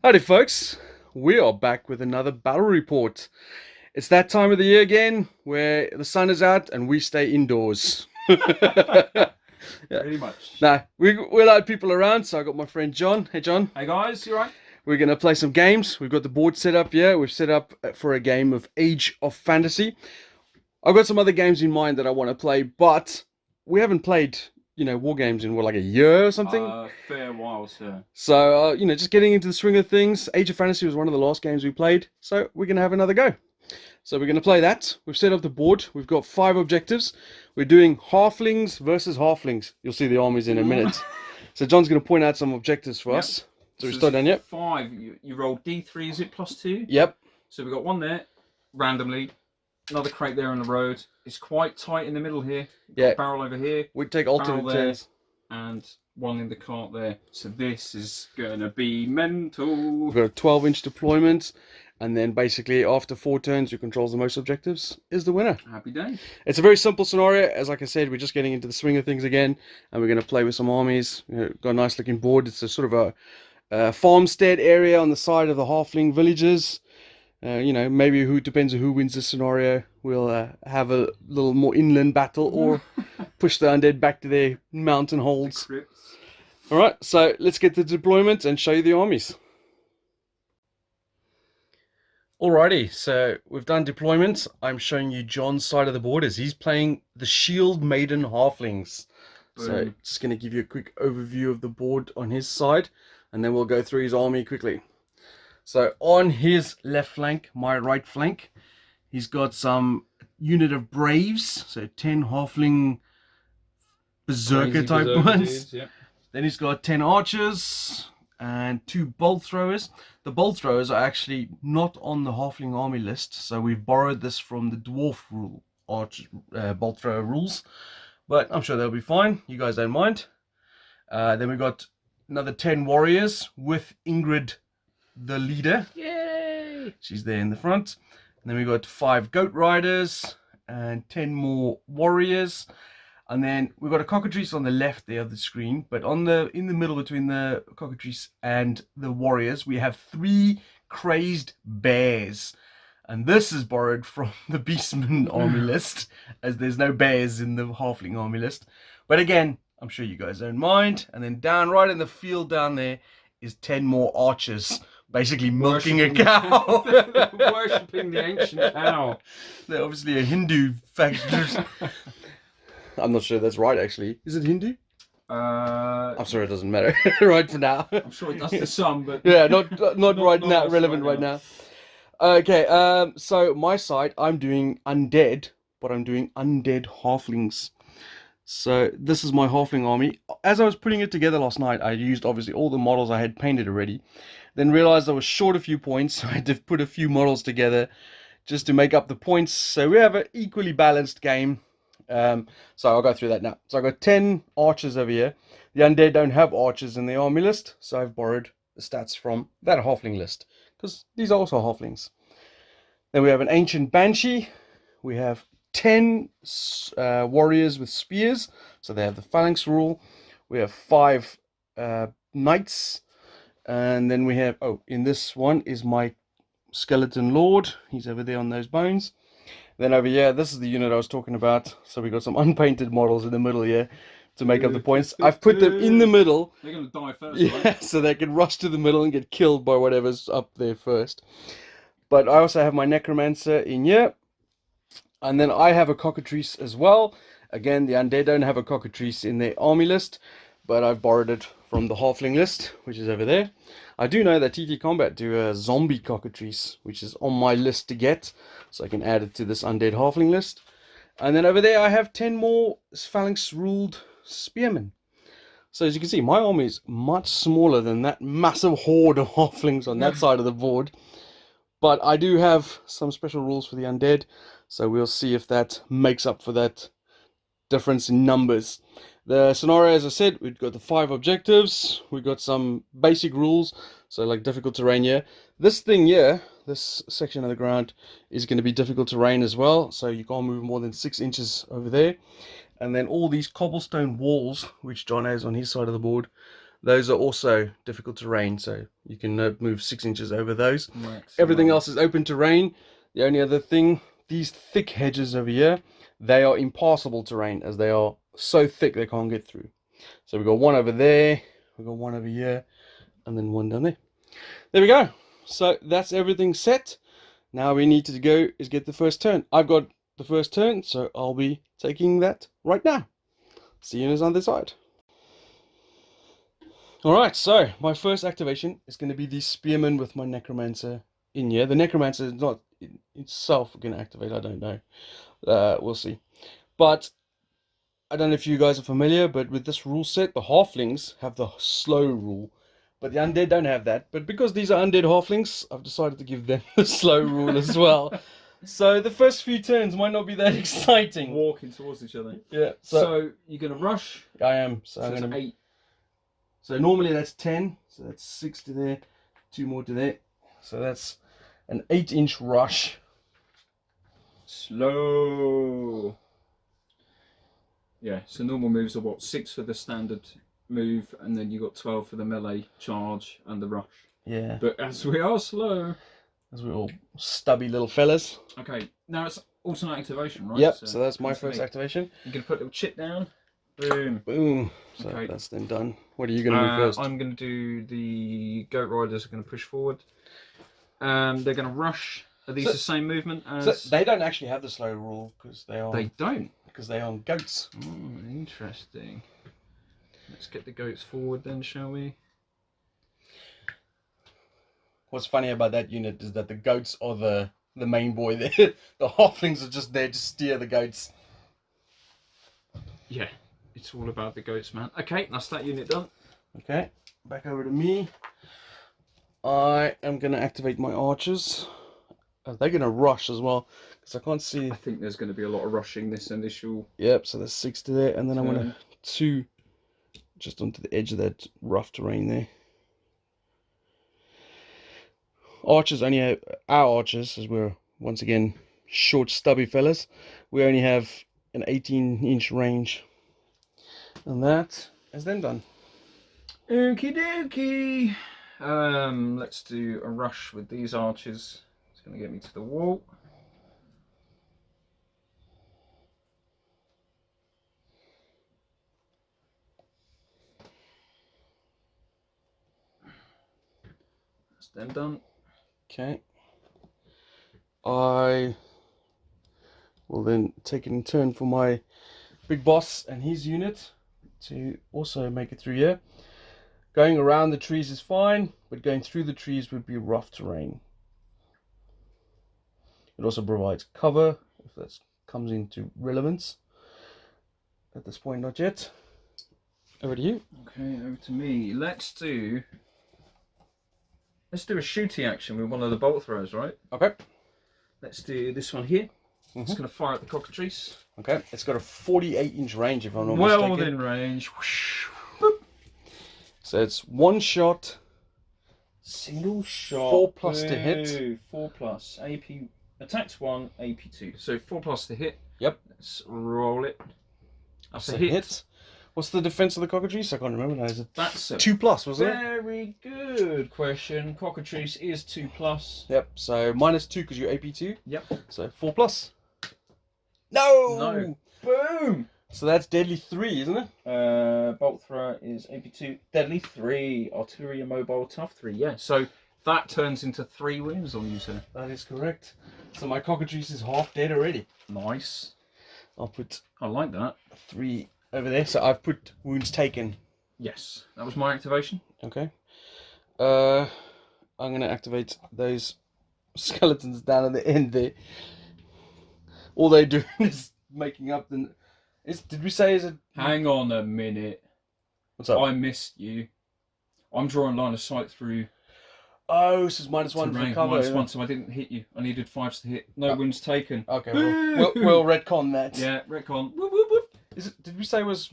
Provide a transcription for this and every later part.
Howdy folks, we are back with another battle report. It's that time of the year again where the sun is out and we stay indoors. Yeah. Pretty much. Nah, we allowed people around, so I got my friend John. Hey John. Hey guys, you right? We're going to play some games. We've got the board set up here. We've set up for a game of Age of Fantasy. I've got some other games in mind that I want to play, but we haven't played, war games in like a year or something. Fair while, sir. So, just getting into the swing of things. Age of Fantasy was one of the last games we played, so we're going to have another go. So we're going to play that. We've set up the board. We've got 5 objectives. We're doing halflings versus halflings. You'll see the armies in a minute. So John's going to point out some objectives for us. So we start down yet? 5. You roll D3, is it +2? Yep. So we've got one there, randomly. Another crate there on the road. It's quite tight in the middle here. Yeah. Barrel over here. We take alternate turns. And one in the cart there. So this is going to be mental. We've got a 12-inch deployment. And then basically after 4 turns, who controls the most objectives is the winner. Happy day. It's a very simple scenario. As like I said, we're just getting into the swing of things again. And we're going to play with some armies. Got a nice looking board. It's a sort of a farmstead area on the side of the halfling villages. Maybe depends on who wins this scenario. We'll have a little more inland battle or push the undead back to their mountain holds. Alright, so let's get the deployment and show you the armies. Alrighty, so we've done deployments. I'm showing you John's side of the board as he's playing the shieldmaiden halflings. So just going to give you a quick overview of the board on his side, and then we'll go through his army quickly. So on his left flank, my right flank, he's got some unit of braves, so 10 halfling berserker type ones. Dudes, yeah. Then he's got 10 archers and 2 bolt throwers. The bolt throwers are actually not on the halfling army list, so we've borrowed this from the dwarf rule bolt thrower rules, but I'm sure they'll be fine. You guys don't mind. Then we've got another 10 warriors with Ingrid, the leader. Yay! She's there in the front. And then we got 5 goat riders and 10 more warriors. And then we've got a cockatrice on the left there of the screen, but in the middle between the cockatrice and the warriors, we have 3 crazed bears. And this is borrowed from the beastman army list, as there's no bears in the halfling army list. But again, I'm sure you guys don't mind. And then down right in the field down there is 10 more archers, basically milking a cow. Worshipping the ancient cow. They're obviously a Hindu faction. I'm not sure that's right, actually. Is it Hindu? I'm sorry, it doesn't matter right for now. I'm sure it does to some, but yeah, not right now, relevant right now. Okay, so my side, I'm doing undead, but I'm doing undead halflings. So this is my halfling army. As I was putting it together last night, I used obviously all the models I had painted already. Then realized I was short a few points, so I had to put a few models together just to make up the points. So we have an equally balanced game. So I'll go through that now. So I've got 10 archers over here. The undead don't have archers in the army list, so I've borrowed the stats from that halfling list, because these are also halflings. Then we have an ancient banshee. We have 10 warriors with spears, so they have the phalanx rule. We have 5 knights, and then we have, in this one is my skeleton lord. He's over there on those bones. Then over here, this is the unit I was talking about. So we got some unpainted models in the middle here to make up the points. I've put them in the middle. They're going to die first, yeah, right? So they can rush to the middle and get killed by whatever's up there first. But I also have my necromancer in here. And then I have a cockatrice as well. Again, the undead don't have a cockatrice in their army list, but I've borrowed it from the halfling list, which is over there. I do know that TT Combat do a zombie cockatrice, which is on my list to get, so I can add it to this undead halfling list. And then over there I have 10 more phalanx ruled spearmen. So as you can see, my army is much smaller than that massive horde of halflings on that side of the board. But I do have some special rules for the undead, so we'll see if that makes up for that difference in numbers. The scenario, as I said, we've got the 5 objectives. We've got some basic rules, so like difficult terrain here. This thing here, this section of the ground, is going to be difficult terrain as well, so you can't move more than 6 inches over there. And then all these cobblestone walls, which John has on his side of the board, Those are also difficult terrain, so you can move 6 inches over those. Excellent. Everything else is open terrain. The only other thing, these thick hedges over here, they are impassable terrain as they are so thick they can't get through. So we've got one over there, we've got one over here, and then one down there. There we go. So that's everything set. Now we need to go is get the first turn. I've got the first turn, so I'll be taking that right now. See you on the other side. Alright, so my first activation is going to be the Spearman with my Necromancer in here. The Necromancer is not in itself going to activate, I don't know. We'll see. But I don't know if you guys are familiar, but with this rule set, the Halflings have the slow rule. But the Undead don't have that. But because these are Undead Halflings, I've decided to give them the slow rule as well. So the first few turns might not be that exciting. Walking towards each other. Yeah. So you're going to rush. I am. So I'm that's going to... 8. So normally that's 10. So that's 6 to there. 2 more to there. So that's an 8-inch rush. Slow. Yeah, so normal moves are what? 6 for the standard move, and then you got 12 for the melee charge and the rush. Yeah. But as we are slow. As we're all stubby little fellas. Okay, now it's alternate activation, right? Yep, so that's my first activation. You're going to put a little chip down. Boom. Boom. So Okay. that's then done. What are you going to do first? I'm going to do the goat riders are going to push forward. They're going to rush. Are these the same movement as... So they don't actually have the slow rule because they are... They don't? Because they are goats. Oh, interesting. Let's get the goats forward then, shall we? What's funny about that unit is that the goats are the main boy there. The halflings are just there to steer the goats. Yeah, it's all about the goats, man. Okay, that's that unit done. Okay, back over to me. I am going to activate my archers. They're going to rush as well, because I can't see... I think there's going to be a lot of rushing this initial... Yep, so there's 6 to there, and then I'm going to 2 just onto the edge of that rough terrain there. Archers only have... Our archers, as we're, once again, short, stubby fellas, we only have an 18-inch range. And that is then done. Okie dokie. Let's do a rush with these archers. It's going to get me to the wall. That's then done. Okay. I will then take it in turn for my big boss and his unit to also make it through here. Going around the trees is fine, but going through the trees would be rough terrain. It also provides cover, if that comes into relevance. At this point, not yet. Over to you. Okay, over to me. Let's do a shooty action with one of the bolt throws, right? Okay. Let's do this one here. It's going to fire at the cockatrice. Okay, it's got a 48-inch range if I'm not well mistaken. within range. So it's one shot. Single shot. 4+ to hit. 4+. AP attacks 1, AP 2. So 4+ to hit. Yep. Let's roll it. That's a a hit. What's the defense of the cockatrice? I can't remember now. Is it That's a 2+, wasn't it? very good question. Cockatrice is 2+. Yep. So -2 because you're AP2. Yep. So 4+. No. No. Boom. So that's deadly 3, isn't it? Bolt thrower is AP2. Deadly 3. Artillery immobile tough 3. Yeah. So that turns into 3 wounds on you, sir. That is correct. So my cockatrice is half dead already. Nice. I'll put I like that. 3 over there. So I've put wounds taken. Yes. That was my activation. Okay. I'm going to activate those skeletons down at the end there. All they're doing is making up the... Did we say is it... Hang on a minute. What's up? I missed you. I'm drawing line of sight through... Oh, this is -1 for cover. -1, so I didn't hit you. I needed 5s to hit. No wounds taken. Okay, we'll retcon that. Yeah, retcon. Whoop, whoop, whoop. Did we say it was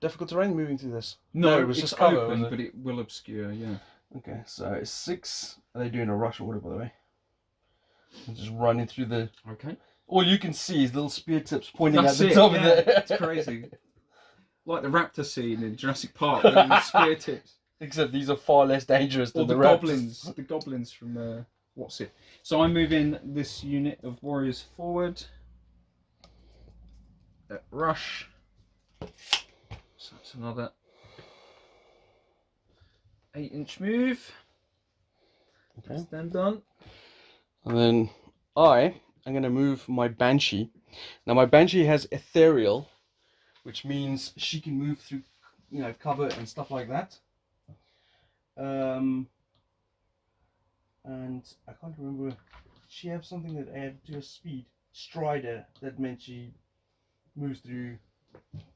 difficult terrain moving through this? No, it was it's just cover, open, wasn't it? but it will obscure, yeah. Okay, so it's 6. Are they doing a rush order, by the way? I'm just running through the... Okay. All you can see is little spear tips pointing That's at the it, top yeah. of there. It's crazy. Like the raptor scene in Jurassic Park with the spear tips. Except these are far less dangerous Or than the raptors. goblins. The goblins from what's it? So I'm moving this unit of warriors forward. Rush. So that's another 8-inch move. Okay. That's then done. And then I'm going to move my Banshee. Now my Banshee has ethereal, which means she can move through, cover and stuff like that. And I can't remember. She have something that added to her speed. Strider, that meant she moves through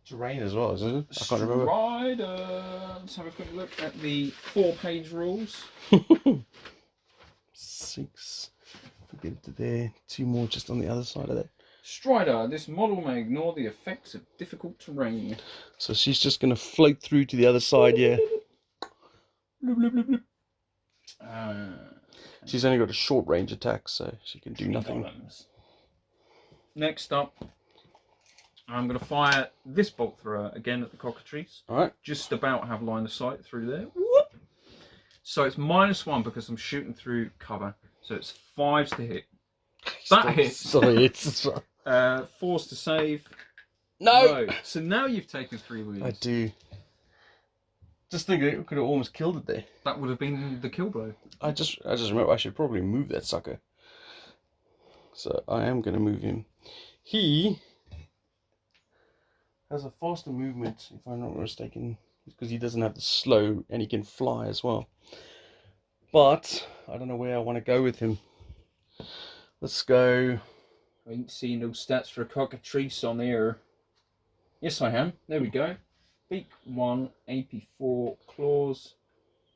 terrain as well, isn't it? I can't remember. Strider. Let's have a quick look at the 4-page rules. 6. Get it to there. 2 more just on the other side of that. Strider. This model may ignore the effects of difficult terrain. So she's just going to float through to the other side here. Bloop, bloop, bloop, bloop. She's only got a short range attack, so she can do nothing. Next up, I'm going to fire this bolt thrower again at the cockatrice. Alright. Just about have line of sight through there. Whoop. So it's -1 because I'm shooting through cover. So it's 5s to hit. That hits. Sorry, it's 4s to save. No! So now you've taken 3 wounds. I do. Just think I could have almost killed it there. That would have been the kill blow. I just remember I should probably move that sucker. So I am going to move him. He has a faster movement, if I'm not mistaken, because he doesn't have the slow and he can fly as well. But I don't know where I want to go with him. Let's go. I ain't seen no stats for a cockatrice on here. Yes, I am. There we go. Beak 1, AP 4, claws.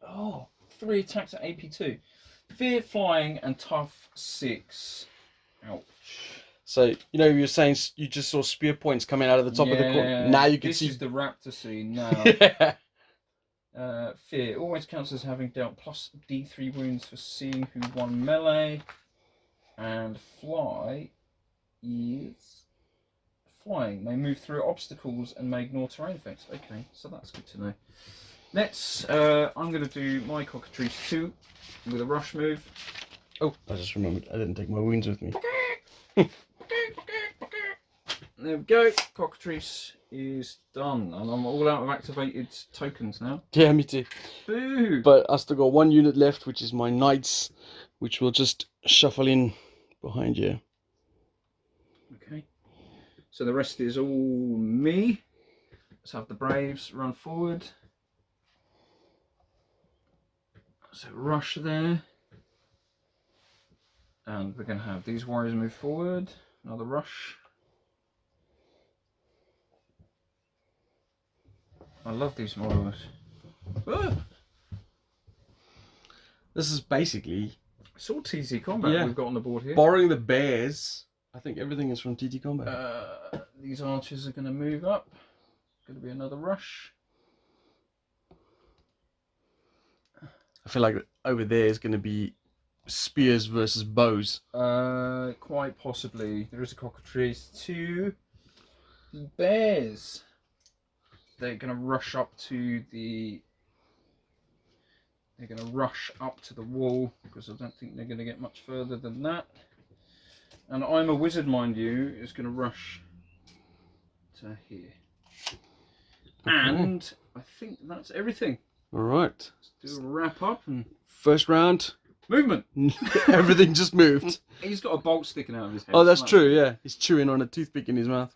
Oh, 3 attacks at AP 2. Fear, flying, and tough 6. Ouch. So, you know, you were saying you just saw spear points coming out of the top of the corner. Now you can see. This is the raptor scene now. Fear always counts as having dealt plus D3 wounds for seeing who won melee. And fly is flying. They move through obstacles and may ignore terrain effects. Okay, so that's good to know. Next, I'm going to do my cockatrice 2 with a rush move. Oh, I just remembered. I didn't take my wounds with me. There we go. Cockatrice is done, and I'm all out of activated tokens now. Yeah, me too. Boo! But I still got 1 unit left, which is my knights, which will just shuffle in behind you. Okay. So the rest is all me. Let's have the Braves run forward. So rush there. And we're going to have these warriors move forward. Another rush. I love these models. Ah! This is basically It's all TC combat we've got on the board here. borrowing the bears. I think everything is from TT combat. These archers are going to move up. Going to be another rush. I feel like over there is going to be spears versus bows. Quite possibly. There is a cockatrice. 2 bears. They're going to rush up to the. They're going to rush up to the wall because I don't think they're going to get much further than that. And I'm a wizard, mind you, is going to rush to here. Okay. And I think that's everything. All right. Let's do a wrap up and first round. Movement. Everything just moved. He's got a bolt sticking out of his head. Oh, that's true. Yeah, he's chewing on a toothpick in his mouth.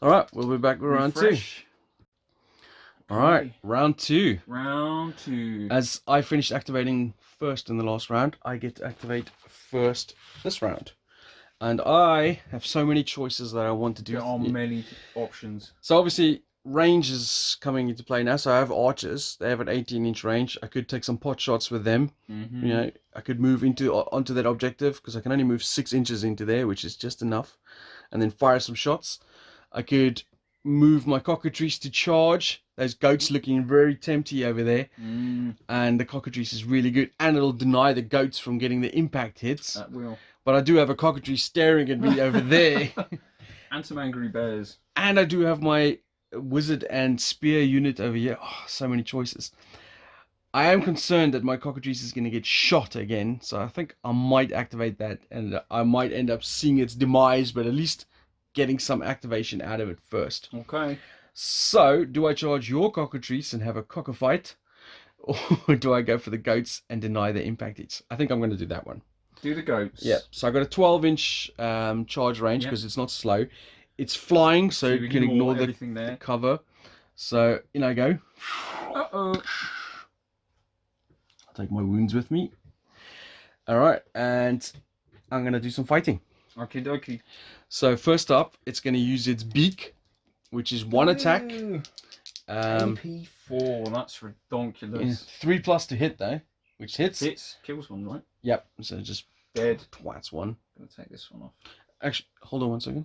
All right, we'll be back with round 2. All right, round 2. Round 2. As I finished activating first in the last round, I get to activate first this round. And I have so many choices that I want to do. There are many options. So obviously, range is coming into play now. So I have archers. They have an 18-inch range. I could take some pot shots with them. Mm-hmm. You know, I could move onto that objective because I can only move 6 inches into there, which is just enough, and then fire some shots. I could move my cockatrice to charge. Those goats looking very tempting over there. And the cockatrice is really good, and it'll deny the goats from getting the impact hits. That will. But I do have a cockatrice staring at me over there. And some angry bears. And I do have my wizard and spear unit over here. Oh, so many choices. I am concerned that my cockatrice is going to get shot again, so I think I might activate that, and I might end up seeing its demise, but at least getting some activation out of it first. Okay. So, do I charge your cockatrice and have a cockafight, or do I go for the goats and deny the impact hits? I think I'm going to do that one. Do the goats. Yeah, so I got a 12-inch charge range because it's not slow. It's flying, so you can ignore the cover. So, in I go. Uh-oh. I'll take my wounds with me. Alright, and I'm going to do some fighting. Okie dokie. So, first up, it's going to use its beak, which is 1 attack. AP4, that's redonkulous. 3+ to hit, though, which hits. Hits, kills one, right? Yep, so just dead. Twats one. I'm going to take this one off. Actually, hold on 1 second.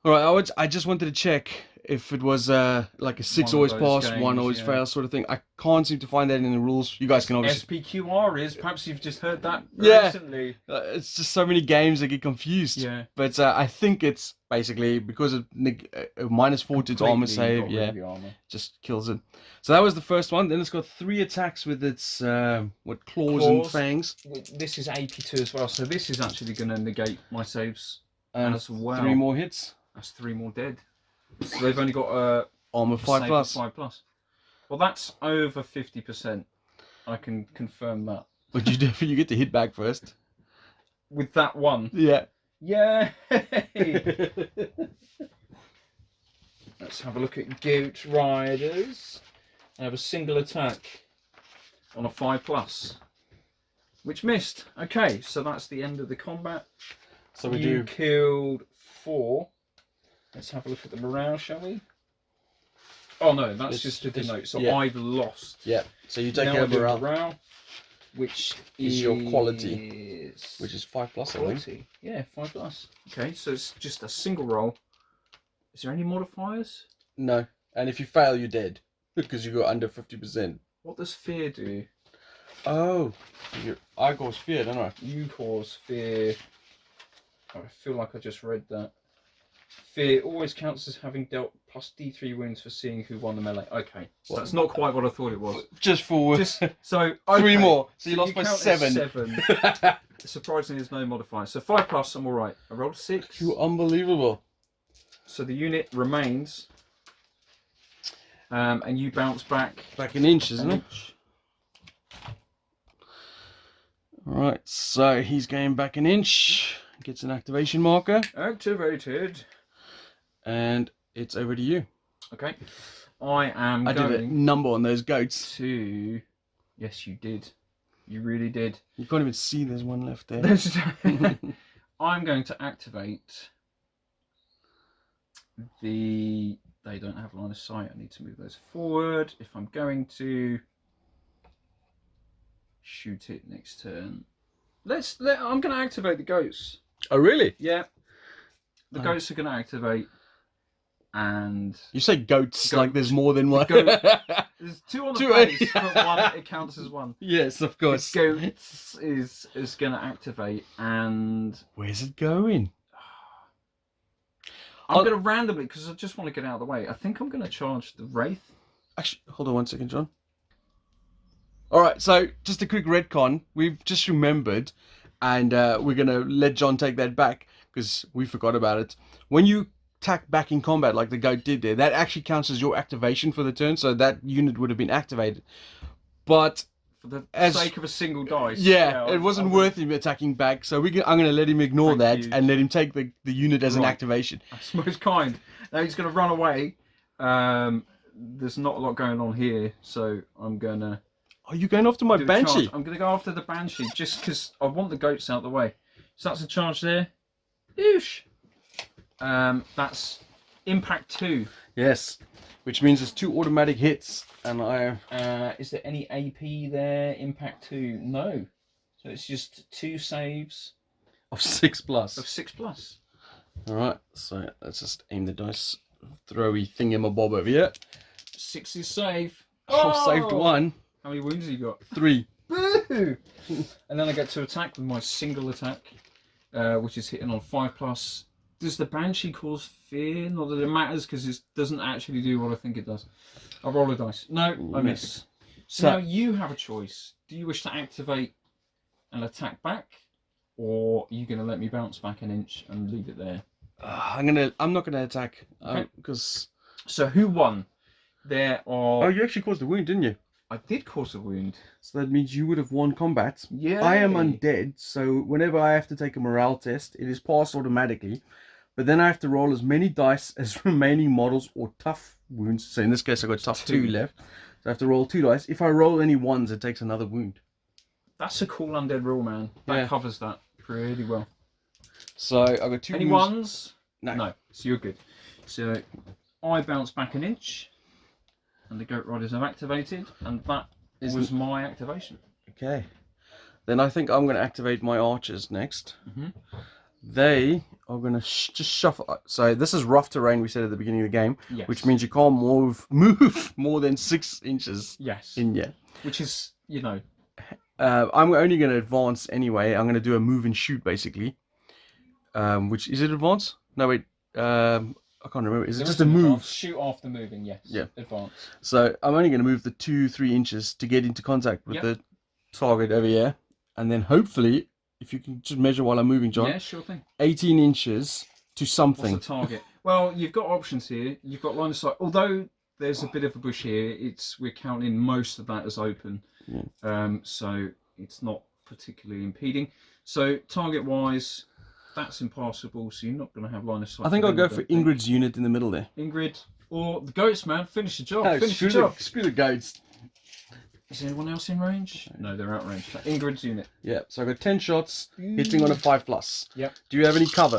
Alright, I just wanted to check if it was like a 6 always pass, 1 always fail sort of thing. I can't seem to find that in the rules. You guys can obviously... SPQR is, perhaps you've just heard that recently. It's just so many games that get confused. Yeah. But I think it's basically because of -4 to its armor save, just kills it. So that was the first one. Then it's got 3 attacks with its claws and fangs. This is AP2 as well, so this is actually going to negate my saves as well. 3 more hits. That's 3 more dead. So they've only got armor 5+. 5+. Well, that's over 50%. I can confirm that. But you get to hit back first. With that one. Yeah. Yay! Let's have a look at Goat Riders. I have a single attack on a 5+, which missed. Okay, so that's the end of the combat. So we You killed 4. Let's have a look at the morale, shall we? Oh no, that's just to denote. So I've lost. Yeah. So you take care of morale, which is your quality, which is 5+. I think. Yeah, 5+. Okay, so it's just a single roll. Is there any modifiers? No. And if you fail, you're dead because you got under 50%. What does fear do? Oh, I cause fear, don't I? You cause fear. Oh, I feel like I just read that. Fear always counts as having dealt +D3 wounds for seeing who won the melee. Okay, so that's not quite what I thought it was. Just for so okay. 3 more. So you lost by 7. 7. Surprisingly, there's no modifier. So 5+, I'm all right. I rolled a 6. You're unbelievable. So the unit remains, and you bounce back. Back an inch, isn't it? All right. So he's going back an inch. Gets an activation marker. Activated. And it's over to you. Okay. I did a number on those goats. Yes, you did. You really did. You can't even see there's one left there. I'm going to activate the... They don't have line of sight. I need to move those forward. If I'm going to shoot it next turn... I'm going to activate the goats. Oh, really? Yeah. The goats are going to activate, and... You say goats like there's more than one. There's 2 on the face, but 1, it counts as 1. Yes, of course. The goats is going to activate, and... Where's it going? I'm going to randomly, because I just want to get out of the way. I think I'm going to charge the Wraith. Actually, hold on 1 second, John. Alright, so just a quick retcon. We've just remembered, and we're going to let John take that back, because we forgot about it. When you attack back in combat, like the goat did there, that actually counts as your activation for the turn, so that unit would have been activated. But... For the sake of a single dice. Yeah, it wasn't worth him attacking back, so I'm going to let him ignore that and let him take the unit as an activation. That's most kind. Now he's going to run away. There's not a lot going on here, so I'm going to... Are you going after my Banshee? I'm going to go after the Banshee, just because I want the goats out of the way. So that's a charge there. Oosh. That's impact 2. Yes, which means there's 2 automatic hits, and is there any AP there? Impact 2? No. So it's just 2 saves of 6+. Of 6+. All right. So let's just aim the dice, throwy thingamabob over here. 6 is safe. Oh, saved 1. How many wounds have you got? 3. Boo! And then I get to attack with my single attack, which is hitting on 5+. Does the Banshee cause fear? Not that it matters, because it doesn't actually do what I think it does. I roll a dice. No, I miss. So now you have a choice. Do you wish to activate and attack back, or are you going to let me bounce back an inch and leave it there? I'm not gonna attack. Okay. Because. So who won? There are. Oh, you actually caused a wound, didn't you? I did cause a wound. So that means you would have won combat. Yeah. I am undead, so whenever I have to take a morale test, it is passed automatically. But then I have to roll as many dice as remaining models or tough wounds. So in this case, I've got tough 2 left. So I have to roll 2 dice. If I roll any 1s, it takes another wound. That's a cool undead rule, man. That covers that pretty well. So I've got 2 Any wounds. 1s? No. So you're good. So I bounce back an inch, and the Goat Riders have activated, and that was my activation. Okay. Then I think I'm going to activate my archers next. Mm-hmm. They are going to just shuffle. So this is rough terrain, we said at the beginning of the game, Yes. which means you can't move more than 6 inches in here. Which is, you know. I'm only going to advance anyway. I'm going to do a move and shoot, basically. Which, is it advance? No, wait. I can't remember. Is it just a move? Advance. Shoot after moving, yes. Yeah. Advance. So I'm only going to move the 2-3 inches to get into contact with the target over here. And then hopefully, if you can just measure while I'm moving, John. Yeah, sure thing. 18 inches to something. What's the target? Well, you've got options here. You've got line of sight. Although there's a bit of a bush here, we're counting most of that as open. Yeah. So it's not particularly impeding. So target-wise, that's impassable. So you're not going to have line of sight. I think I'll go for Ingrid's unit in the middle there. Ingrid or the goats, man. Finish the job. No, finish the job. Screw the goats. Is anyone else in range? No, they're out range. So Ingrid's unit. Yeah, so I've got 10 shots, hitting on a 5+. Yep. Do you have any cover?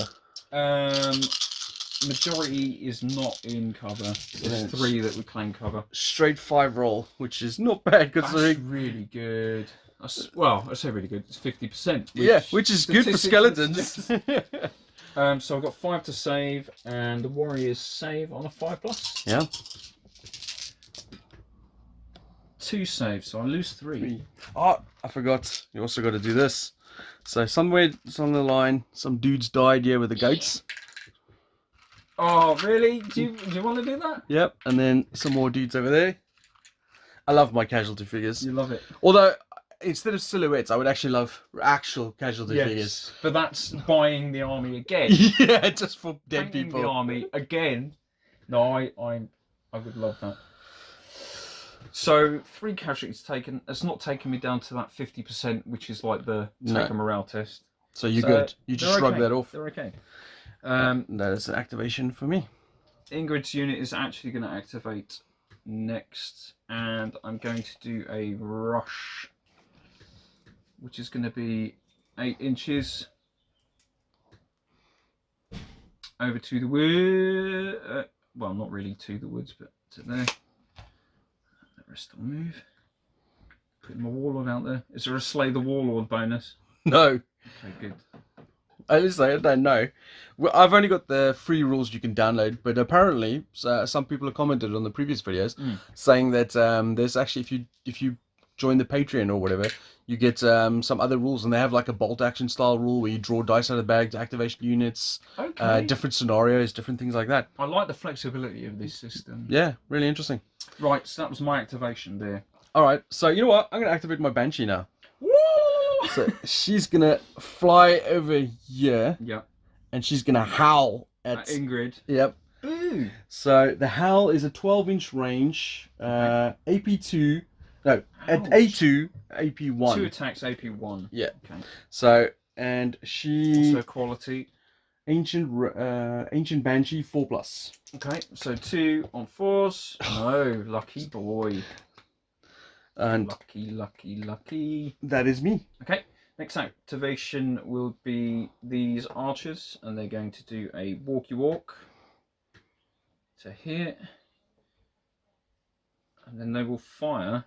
Majority is not in cover. There's 3 that would claim cover. Straight 5 roll, which is not bad considering. That's really good. Well, I say really good. It's 50%. Which is good for skeletons. So I've got 5 to save, and the warriors save on a 5+. Yeah. 2 saves, so I lose 3. Oh, I forgot. You also got to do this. So somewhere on the line, some dudes died here with the goats. Oh, really? Do you want to do that? Yep, and then some more dudes over there. I love my casualty figures. You love it. Although, instead of silhouettes, I would actually love actual casualty figures. But that's buying the army again. Yeah, just for dead people. The army again. No, I would love that. So 3 casualties taken. It's not taken me down to that 50%, which is like the take a morale test. So you're good. You just shrug that off. They're okay. That is an activation for me. Ingrid's unit is actually going to activate next, and I'm going to do a rush, which is going to be 8 inches over to the wood. Well, not really to the woods, but to there. The rest will move. Putting my warlord out there. Is there a slay the warlord bonus? No. Okay, good. At least I don't know. Well, I've only got the free rules you can download, but apparently some people have commented on the previous videos saying that there's actually, if you join the Patreon or whatever, you get some other rules, and they have like a bolt action style rule where you draw dice out of the bag, activation units, different scenarios, different things like that. I like the flexibility of this system. Yeah, really interesting. Right, so that was my activation there. All right, so you know what? I'm going to activate my Banshee now. So she's going to fly over here. Yep. And she's going to howl at Ingrid. Yep. Ooh. So the howl is a 12-inch range, AP2. No, at A2, AP1. 2 attacks, AP1. Yeah. Okay. So, and she... Also quality. Ancient Banshee, 4+. Okay, so 2 on 4s. No, lucky boy. And lucky. That is me. Okay, next activation will be these archers, and they're going to do a walkie walk to here, and then they will fire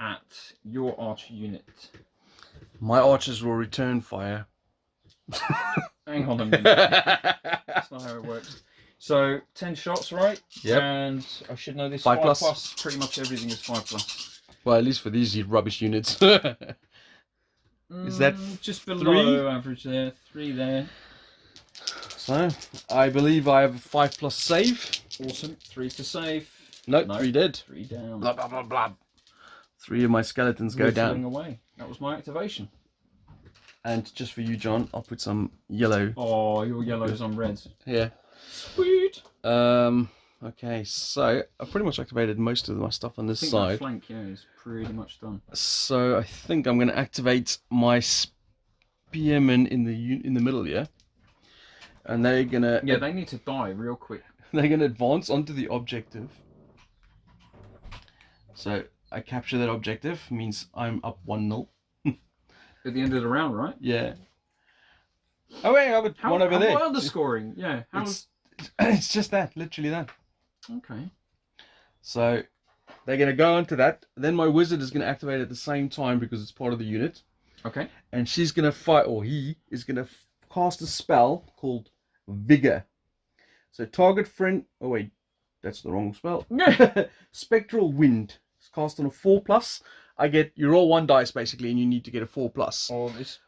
at your archer unit. My archers will return fire. Hang on a minute. That's not how it works. So 10 shots, right? Yep. And I should know this. 5+. Pretty much everything is 5+. Well, at least for these rubbish units. Is that just below average there? 3 there. So, I believe I have a 5+ save. Awesome. 3 to save. No, 3 dead. 3 down. Blah, blah, blah, blah. 3 of my skeletons go Whiffling down. away. That was my activation. And just for you, John, I'll put some yellow. Oh, your yellows on reds. Yeah. Sweet. Okay, so I've pretty much activated most of my stuff on this I think side. that flank, yeah, is pretty much done. So I think I'm going to activate my spearmen in the middle, yeah. And they're gonna they need to die real quick. They're gonna advance onto the objective. So I capture that objective, means I'm up 1-0. At the end of the round, right? Yeah. Oh wait, I've got one over there. How underscoring? Yeah. It's just that, literally that. Okay. So they're gonna go onto that. Then my wizard is gonna activate at the same time because it's part of the unit. Okay. And she's gonna fight, or he is gonna cast a spell called Vigor. So target friend. Oh wait, that's the wrong spell. Spectral Wind. It's cast on a 4+. You roll 1 dice basically, and you need to get a 4+. Oh, this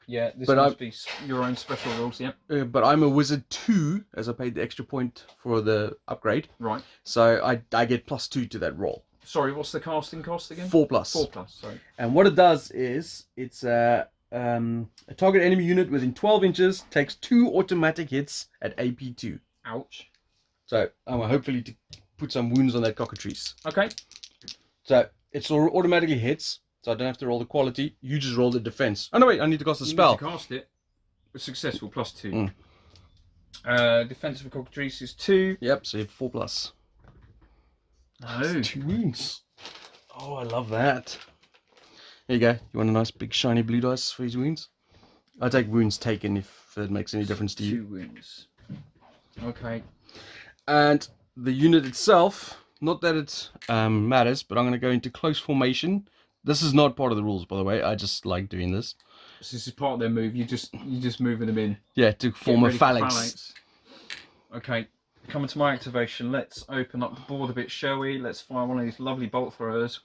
must be your own special rules, yeah. But I'm a wizard 2, as I paid the extra point for the upgrade. Right. So I get +2 to that roll. Sorry, what's the casting cost again? 4+. 4+. Sorry. And what it does is it's a target enemy unit within 12 inches takes 2 automatic hits at AP2. Ouch. So I'm hopefully to put some wounds on that cockatrice. Okay. So it's automatically hits, so I don't have to roll the quality. You just roll the defense. Oh no, wait, I need to cast a spell. You need to cast it. Successful, +2. Defense of a cockatrice is 2. Yep, so you have 4+. Oh. 2 wounds. Oh, I love that. There you go. You want a nice big shiny blue dice for his wounds? I take wounds taken if that makes any difference to you. 2 wounds. Okay. And the unit itself, not that it matters, but I'm going to go into close formation. This is not part of the rules, by the way. I just like doing this. So this is part of their move. You just moving them in. Yeah, to form a phalanx. Okay. Coming to my activation, let's open up the board a bit, shall we? Let's fire one of these lovely bolt throwers.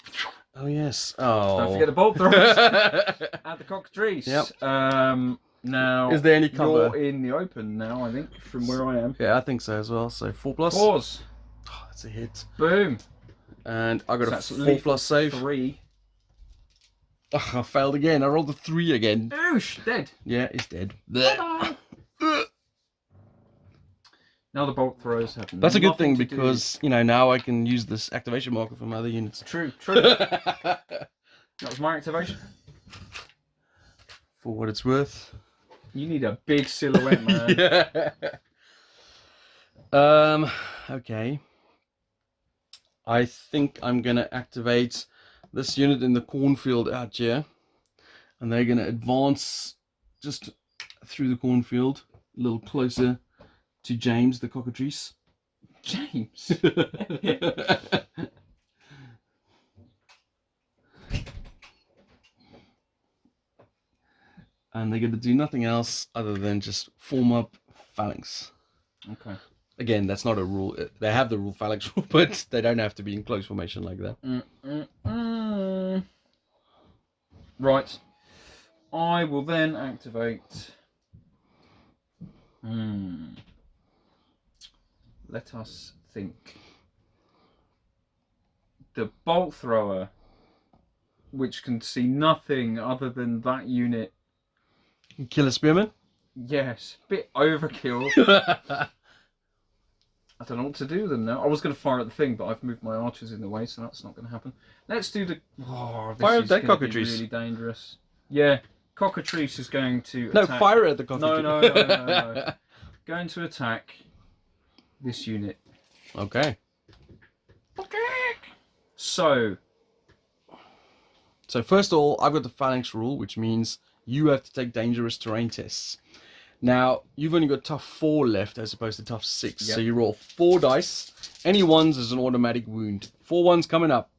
Oh yes. Oh. Don't forget the bolt throwers at the cockatrice. Yep. Now, is there any cover? You're in the open now, I think, from where I am. Yeah, I think so as well. So 4+. Pause. Oh, that's a hit. Boom. And I got a 4+ save. 3. Oh, I failed again. I rolled a 3 again. Oosh, dead. Yeah, he's dead. Bye-bye. Now the bolt throwers have That's a good thing because, you know, now I can use this activation marker for my other units. True. That was my activation. For what it's worth. You need a big silhouette, man. Yeah. Okay. I think I'm going to activate this unit in the cornfield out here. And they're going to advance just through the cornfield, a little closer to James, the cockatrice. James? And they're going to do nothing else other than just form up phalanx. Okay. Again, that's not a rule. They have the rule phalanx rule, but they don't have to be in close formation like that. Right. I will then activate... Let us think. The bolt thrower, which can see nothing other than that unit. Kill a spearman? Yes, bit overkill. I don't know what to do with them now. I was going to fire at the thing, but I've moved my archers in the way, so that's not going to happen. Let's do the... Oh, this fire is at that going to be cockatrice. really dangerous. Yeah, cockatrice is going to No, attack... fire at the cockatrice. No. Going to attack this unit. Okay. So first of all, I've got the phalanx rule, which means you have to take dangerous terrain tests. Now, you've only got tough 4 left as opposed to tough 6. Yep. So you roll 4 dice. Any ones is an automatic wound. 4 ones coming up.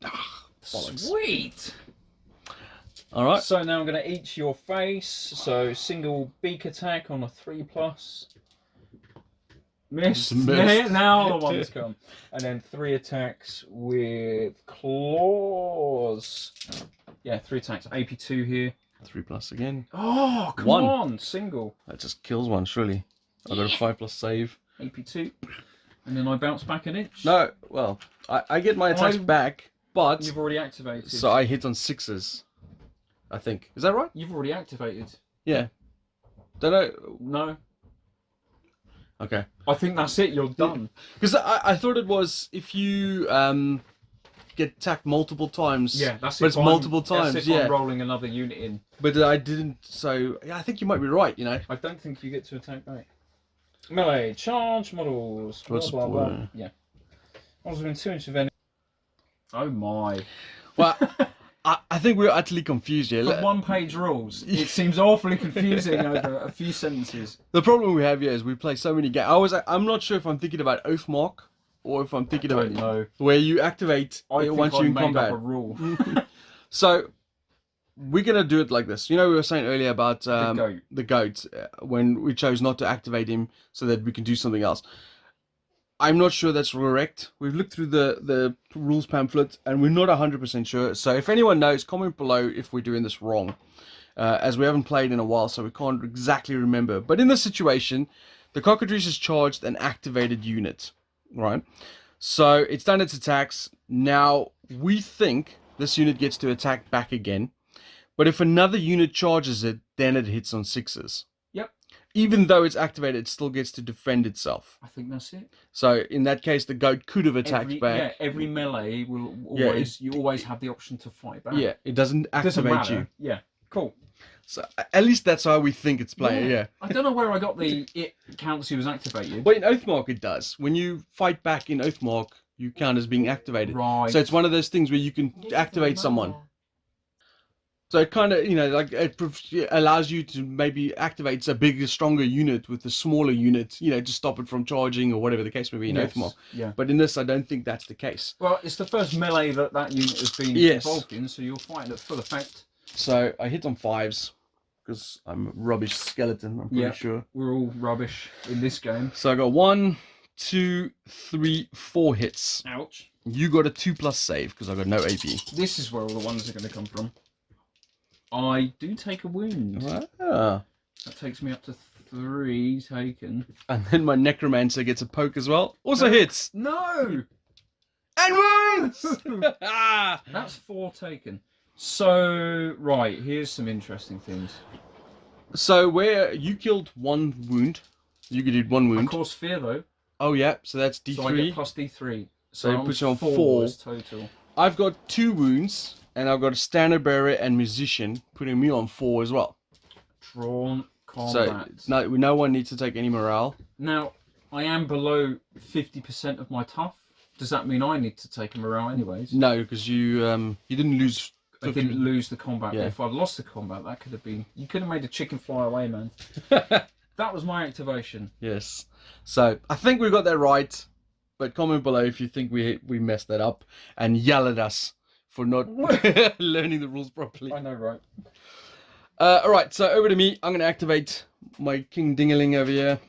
sweet. All right. So now I'm going to eat your face. So single beak attack on a 3+. Missed. Yeah, now the one's come. And then 3 attacks with claws. Yeah, 3 attacks. AP2 here. 3+ again. Oh, come One. on. Single. That just kills one, surely. I got a 5+ save. AP2. And then I bounce back an inch. No, well, I get my attacks back, but you've already activated. so I hit on 6s. I think. Is that right? You've already activated. Yeah. Don't know. No. Okay. I think that's it. You're done. Because I thought it was if you get attacked multiple times. Yeah, that's it. But it's multiple times. That's if yeah. I'm rolling another unit in. But I didn't. So yeah, I think you might be right. You know. I don't think you get to attack back. Melee charge models. Blah, blah, blah. Yeah. Models within 2 inches of enemy. Oh my. Well. I think we're utterly confused here. For 1-page rules, it seems awfully confusing over a few sentences. The problem we have here is we play so many games. I'm not sure if I'm thinking about Oathmark or if I'm thinking about where you activate once you're in combat. Up a rule. So we're gonna do it like this. You know, we were saying earlier about the goat when we chose not to activate him so that we can do something else. I'm not sure that's correct. We've looked through the rules pamphlet and we're not 100% sure. So if anyone knows, comment below if we're doing this wrong. As we haven't played in a while, so we can't exactly remember. But in this situation, the cockatrice has charged an activated unit, right? So it's done its attacks. Now we think this unit gets to attack back again. But if another unit charges it, then it hits on 6s. Even though it's activated, it still gets to defend itself. I think that's it. So in that case, the goat could have attacked back. Yeah, every melee will always you always have the option to fight back. Yeah, it doesn't activate you. Yeah, cool. So at least that's how we think it's playing. Yeah. I don't know where I got the it counts you as activated. Well, in Oathmark it does. When you fight back in Oathmark, you count as being activated. Right. So it's one of those things where you can activate someone. So it kind of, you know, like it allows you to maybe activate a bigger, stronger unit with a smaller unit, you know, to stop it from charging or whatever the case may be in Oathmark. Yeah. But in this, I don't think that's the case. Well, it's the first melee that unit has been involved in, so you're fighting at full effect. So I hit on 5s because I'm a rubbish skeleton, I'm pretty sure. We're all rubbish in this game. So I got 1, 2, 3, 4 hits. Ouch. You got a 2+ save because I got no AP. This is where all the ones are going to come from. I do take a wound. Ah. That takes me up to 3 taken. And then my necromancer gets a poke as well. Also hits. No! And wounds! That's 4 taken. So, right, here's some interesting things. So where you killed 1 wound, you did 1 wound. Of course, fear though. Oh yeah, so that's D3. So I get plus D3. So it puts you on 4 total. I've got 2 wounds. And I've got a standard bearer and musician, putting me on 4 as well. Drawn combat. So no one needs to take any morale. Now, I am below 50% of my tough. Does that mean I need to take a morale anyways? No, because you didn't lose. 50... I didn't lose the combat. Yeah. If I'd lost the combat, that could have been. You could have made a chicken fly away, man. That was my activation. Yes. So I think we got that right. But comment below if you think we messed that up and yell at us for not learning the rules properly. I know, right? Alright, so over to me. I'm going to activate my King Dingaling over here.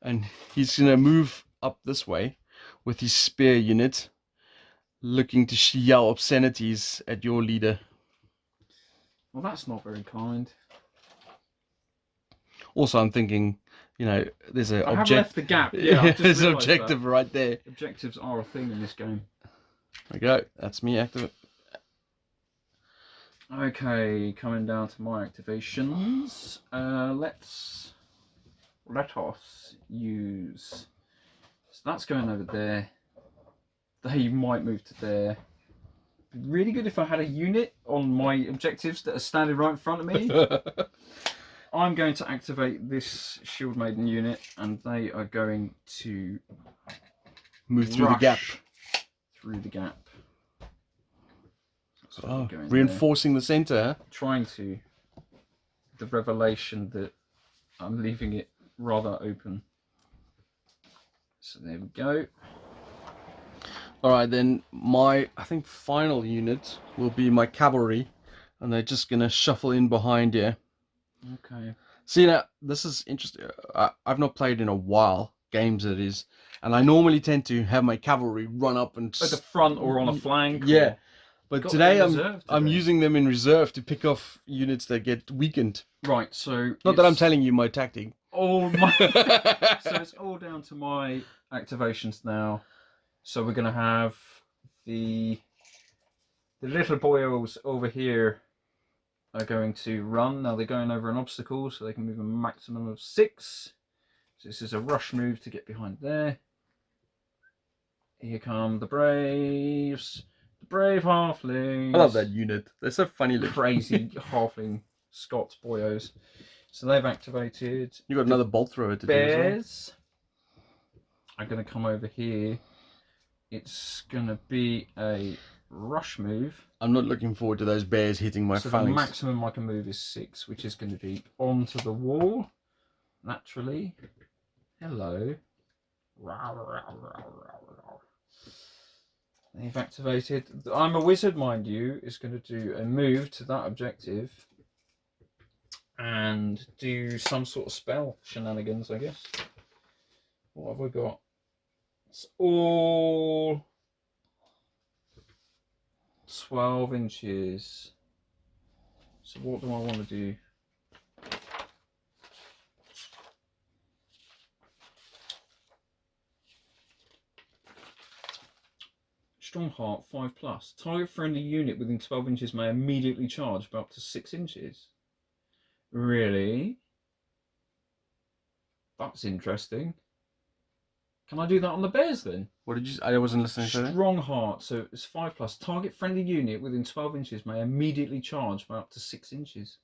And he's going to move up this way with his spear unit. Looking to yell obscenities at your leader. Well, that's not very kind. Also, I'm thinking, you know, there's an objective. I have left the gap. Yeah, there's an objective right there. Objectives are a thing in this game. There we go. That's me activate. Okay, coming down to my activations. Let us use. So that's going over there. They might move to there. Be really good if I had a unit on my objectives that are standing right in front of me. I'm going to activate this shieldmaiden unit, and they are going to move through the gap. Through the gap. Oh, reinforcing the center, huh? Trying to. The revelation that I'm leaving it rather open. So there we go. Alright, then I think final unit will be my cavalry, and they're just going to shuffle in behind here. Okay. See, now, this is interesting. I've not played in a while, games that is, and I normally tend to have my cavalry run up and... At the front or on a flank? Yeah. Or... But Got today them reserved I'm today. using them in reserve to pick off units that get weakened. Right, so Not that I'm telling you my tactic. all my so it's all down to my activations now. So we're gonna have the little boys over here are going to run. Now they're going over an obstacle, so they can move a maximum of 6. So this is a rush move to get behind there. Here come the Braves. The brave halflings. I love that unit. They're so funny looking. Crazy halfling Scots boyos. So they've activated. You got another bolt thrower to do as well. Bears are going to come over here. It's going to be a rush move. I'm not looking forward to those bears hitting my So phalanx. the maximum I can move is 6, which is going to be onto the wall. Naturally. Hello. They've activated. I'm a wizard, mind you. Is going to do a move to that objective and do some sort of spell shenanigans, I guess. What have we got? It's all 12 inches. So what do I want to do? Strong Heart 5+. Target friendly unit within 12 inches may immediately charge by up to 6 inches. Really? That's interesting. Can I do that on the bears then? What did you? I wasn't listening to that. Strong Heart, so it's 5+. Target friendly unit within 12 inches may immediately charge by up to 6 inches.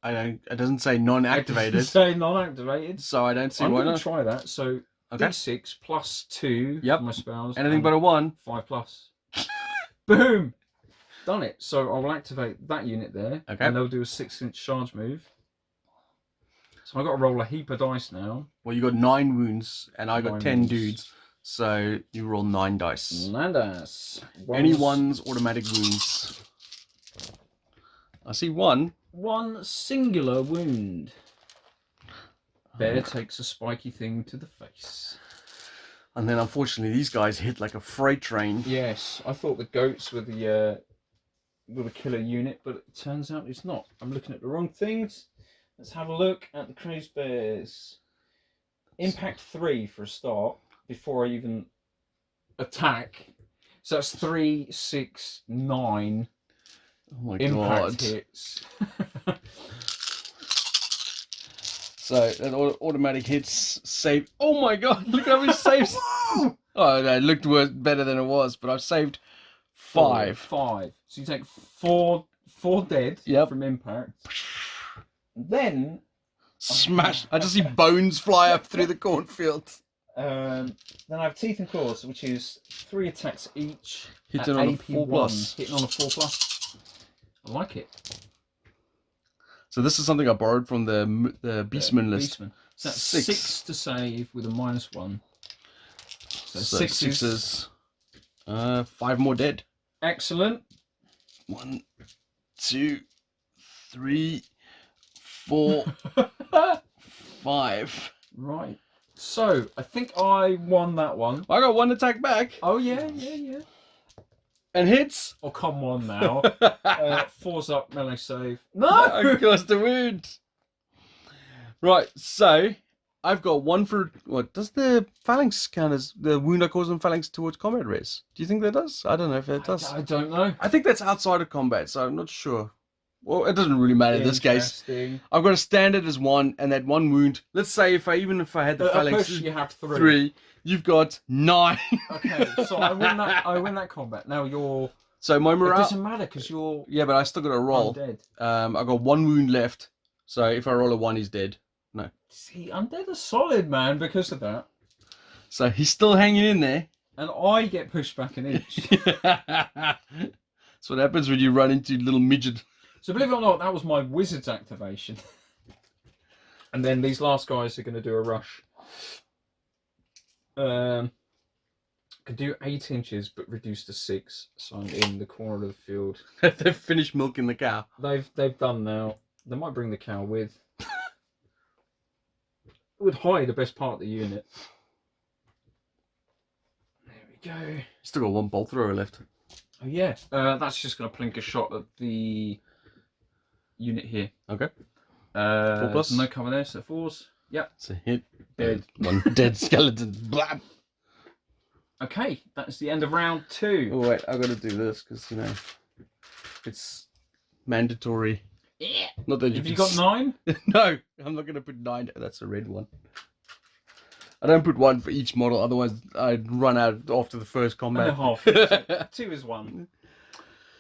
I don't. It doesn't say It non-activated, doesn't say non-activated. so I don't see I'm why going not. to try that. So Okay. D6 plus 2 Yep. for my spells. Anything but a 1. 5+. Boom! Done it. So I'll activate that unit there. Okay. And they'll do a 6-inch charge move. So I've got to roll a heap of dice now. Well, you got 9 wounds, and I got 9 10 wounds. dudes. So you roll 9 dice. Landas. Any one's automatic wounds. I see 1. One singular wound. Bear takes a spiky thing to the face. And then unfortunately these guys hit like a freight train. Yes, I thought the goats were the killer unit, but it turns out it's not. I'm looking at the wrong things. Let's have a look at the crazed bears. Impact 3 for a start before I even attack. So that's 3, 6, 9 Oh my impact god. hits. So that automatic hits save. Oh my god, look how many saves. Oh no, it looked better than it was, but I've saved 5. 5. So you take 4 dead from impact. Then Smash. I just see bones fly up through the cornfield. then I have teeth and claws, which is 3 attacks each. Hitting at on a AP 4+. Hitting on a 4+. I like it. So this is something I borrowed from the Beastman list. Beastman. So that's 6. 6 to save with a -1. So, So 6 sixes. 5 more dead. Excellent. 1, 2, 3, 4, 5. Right. So I think I won that one. I got 1 attack back. Oh yeah. And hits. Oh come on now. 4's up, melee save. No. I caused the wound. Right, so I've got 1 for what? Does the phalanx count as the wound I cause on phalanx towards combat res? Do you think that does? I don't know if it does. I don't know. I think that's outside of combat, so I'm not sure. Well, it doesn't really matter in this case. Interesting. I've got a standard as 1, and that 1 wound. Let's say if I had the phalanx push, you have 3. 3, you've got 9. Okay, so I win that. I win that combat. Now you're. So my It morale. doesn't matter because you're. Yeah, but I still got a roll. Undead. I got 1 wound left. So if I roll a 1, he's dead. No. See, undead are solid, man, because of that. So he's still hanging in there. And I get pushed back an inch. That's what happens when you run into little midget. So believe it or not, that was my wizard's activation. And then these last guys are going to do a rush. Could do 8 inches, but reduce to 6. So I'm in the corner of the field. They've finished milking the cow. They've done now. They might bring the cow with. It would hide the best part of the unit. There we we go. Still got one bolt thrower left. Oh yeah, that's just going to plink a shot at the unit here. Okay. 4+. No cover there, so 4s. Yep. It's a hit. Dead. One dead skeleton. Blab. Okay, that's the end of round 2. Oh wait, I've got to do this because it's mandatory. Yeah. Not that Have you got 9? No, I'm not going to put 9. That's a red one. I don't put 1 for each model, otherwise I'd run out after the first combat. Half. 2 is 1.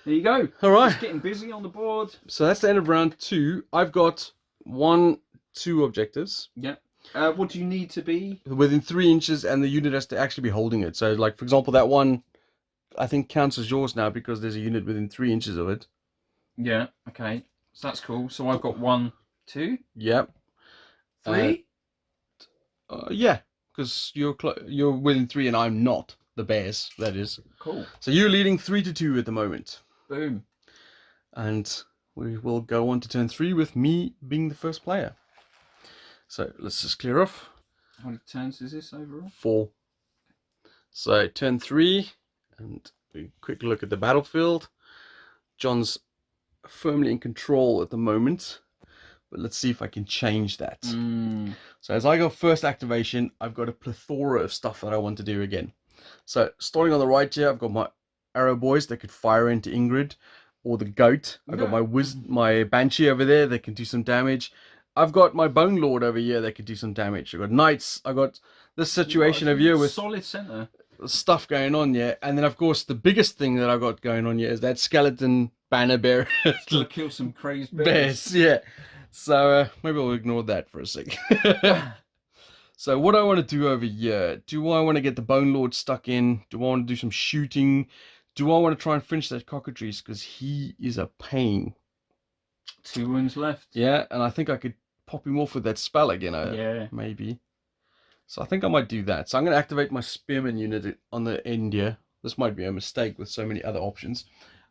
There you go. All right. Just getting busy on the board. So that's the end of round 2. I've got 1, 2 objectives. Yeah. What do you need to be? Within 3 inches, and the unit has to actually be holding it. So, like, for example, that one, I think counts as yours now because there's a unit within 3 inches of it. Yeah, okay. So that's cool. So I've got 1, 2. Yep. 3? Yeah, because you're within 3 and I'm not. The bears, that is. Cool. So you're leading 3-2 at the moment. Boom. And we will go on to turn 3 with me being the first player. So let's just clear off. How many turns is this overall? 4. So turn 3, and a quick look at the battlefield. John's firmly in control at the moment, but let's see if I can change that. So as I go first activation, I've got a plethora of stuff that I want to do again. So starting on the right here, I've got my arrow boys that could fire into Ingrid, or the goat. I've got my banshee over there that can do some damage. I've got my bone lord over here that can do some damage. I've got knights. I've got this situation over here with solid center stuff going on, yeah. And then of course the biggest thing that I've got going on here is that skeleton banner bear to kill some crazed bears. Yeah. So maybe I'll ignore that for a second. So what I want to do over here, do I want to get the Bone Lord stuck in? Do I want to do some shooting? Do I want to try and finish that cockatrice? Because he is a pain. 2 wounds left. Yeah, and I think I could pop him off with that spell again. Yeah. Maybe. So I think I might do that. So I'm going to activate my spearman unit on the end here. This might be a mistake with so many other options.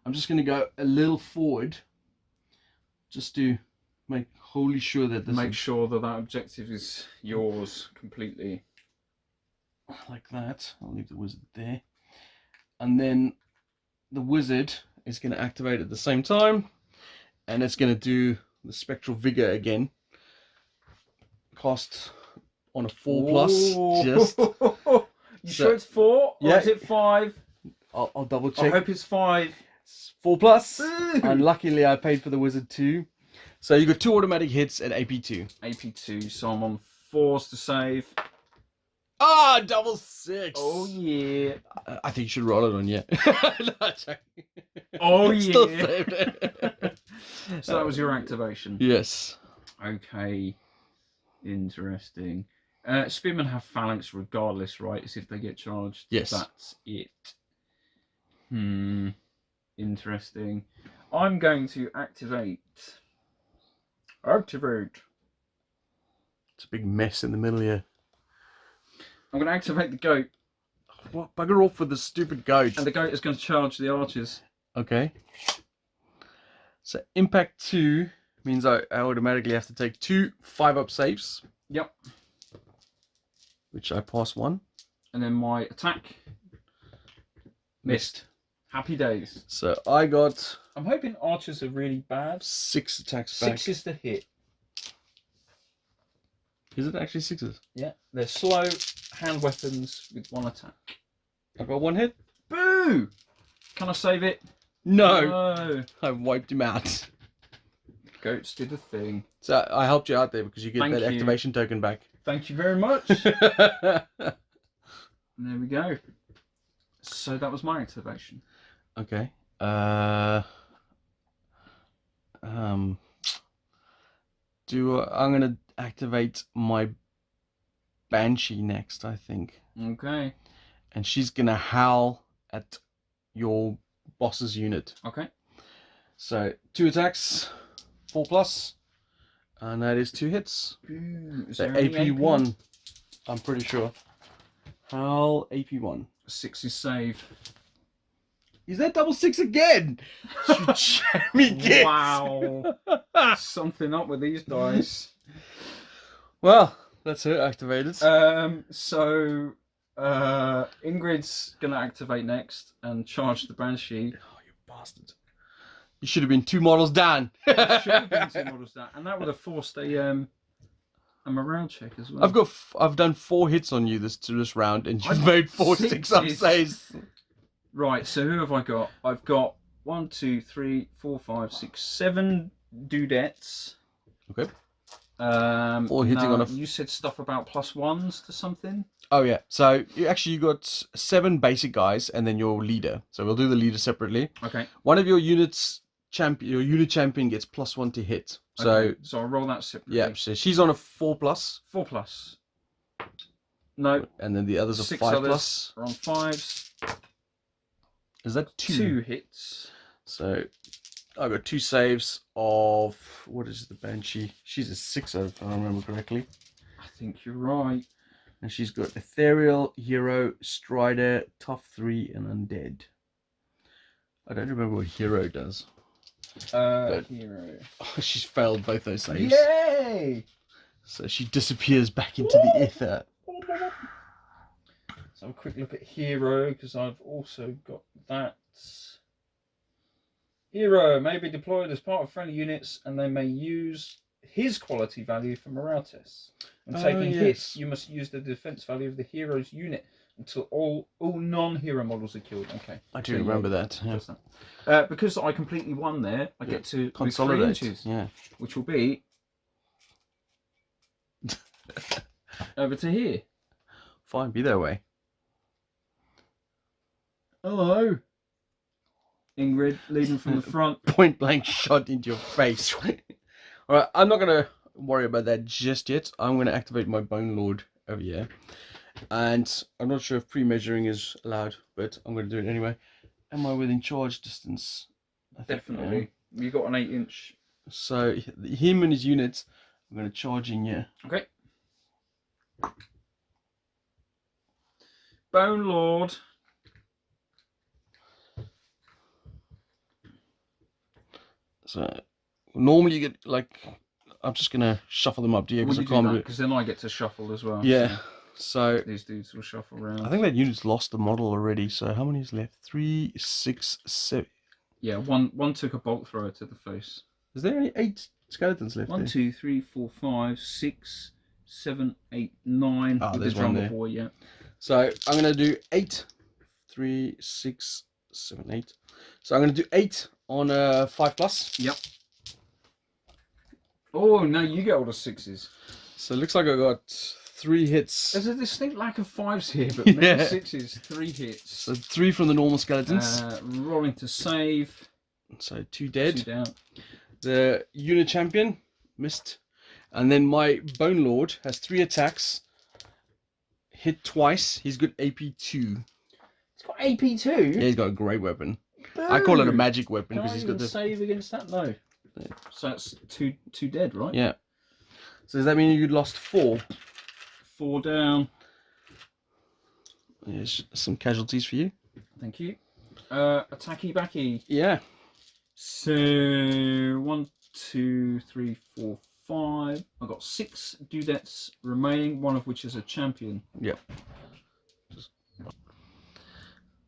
I'm just going to go a little forward. Just to make wholly sure that this Make sure that that objective is yours completely. Like that. I'll leave the wizard there. And then the wizard is going to activate at the same time. And it's going to do the Spectral Vigor again. Cost on a 4+. Just. You sure it's 4? Yeah. Or is it 5? I'll double check. I hope it's 5. It's 4+. And luckily I paid for the wizard too. So you got 2 automatic hits at AP2. AP2, so I'm on 4s to save. Ah, double 6. Oh yeah. I think you should roll it on, yeah. Oh yeah. Still saved it. So that was your activation. Yes. Okay. Interesting. Spearmen have phalanx regardless, right? As if they get charged. Yes. That's it. Interesting. I'm going to activate. Activate. It's a big mess in the middle here. I'm going to activate the goat. What? Bugger off with the stupid goat. And the goat is going to charge the archers. Okay. So impact 2 means I automatically have to take 2 5-up saves. Yep. Which I pass 1. And then my attack. Missed. Happy days. So I got... I'm hoping archers are really bad. 6 attacks back. 6 is the hit. Is it actually 6s? Yeah. They're slow hand weapons with 1 attack. I've got 1 hit. Boo! Can I save it? No. No. I've wiped him out. Goats did a thing. So I helped you out there because you get Thank that you. activation token back. Thank you very much. And there we go. So that was my activation. Okay. I'm gonna activate my Banshee next, I think. Okay. And she's gonna howl at your boss's unit. Okay. So 2 attacks, 4+, and that is 2 hits. Is So there any AP1, I'm pretty sure. Howl AP1. 6 is save. Is that double 6 again? You jammy git. Wow. Something up with these dice. Well, that's her activated. So Ingrid's gonna activate next and charge the Banshee. Oh, you bastard! You should have been 2 models down. I should have been 2 models down, and that would have forced a morale check as well. I've done 4 hits on you this round, and you've made 4 6-up saves. Right, so who have I got? I've got 1, 2, 3, 4, 5, 6, 7 dudettes. Okay. All hitting on a. You said stuff about +1s to something. Oh yeah. So you got 7 basic guys, and then your leader. So we'll do the leader separately. Okay. One of your unit champion gets +1 to hit. So okay. So I'll roll that separately. Yeah. So she's on a 4+. 4+. No. And then the others are 6 5+. others are on 5s. Is that 2? 2 hits. So I got 2 saves of, what is the Banshee? She's a 6-0 if I remember correctly. I think you're right. And she's got Ethereal, Hero, Strider, Tough 3, and Undead. I don't remember what Hero does. Hero. Oh, she's failed both those saves. Yay! So she disappears back into the ether. So have a quick look at Hero, because I've also got that. Hero may be deployed as part of friendly units, and they may use his quality value for morale tests. When taking hits, you must use the defense value of the hero's unit until all non-hero models are killed. Okay. I do remember that. Yeah. Because I completely won there, I get to consolidate 3 inches, which will be over to here. Fine, be their way. Hello. Ingrid, leading from the front. Point blank shot into your face. Alright, I'm not going to worry about that just yet. I'm going to activate my Bone Lord over here. And I'm not sure if pre-measuring is allowed, but I'm going to do it anyway. Am I within charge distance? Definitely. You got an 8-inch. So, him and his units, I'm going to charge in here. Okay. Bone Lord. So normally you get like, I'm just gonna shuffle them up to you because I can't do it. Because then I get to shuffle as well. Yeah. So these dudes will shuffle around. I think that unit's lost the model already. So how many is left? 3, 6, 7. Yeah, one took a bolt thrower to the face. Is there only 8 skeletons left? 1, 2, 3, 4, 5, 6, 7, 8, 9. Oh, with there's the drummer one there. boy, yeah. So I'm gonna do 8, 3, 6, 7, 8. So I'm gonna do 8 on a 5+. Yep. Oh, no, you get all the 6s. So it looks like I got 3 hits. There's a distinct lack of 5s here, but many 6s, 3 hits. So 3 from the normal skeletons. Rolling to save. So 2 dead. 2 down. The unit champion missed. And then my Bone Lord has 3 attacks. Hit twice. He's got AP2. He's got AP2? Yeah, he's got a great weapon. Boom. I call it a magic weapon because he's got the save against that. No. Yeah. So that's two dead, right? Yeah. So does that mean you lost 4? 4 down. There's some casualties for you. Thank you. Attacky backy. Yeah. So 1, 2, 3, 4, 5. I've got 6 dudettes remaining, one of which is a champion. Yep.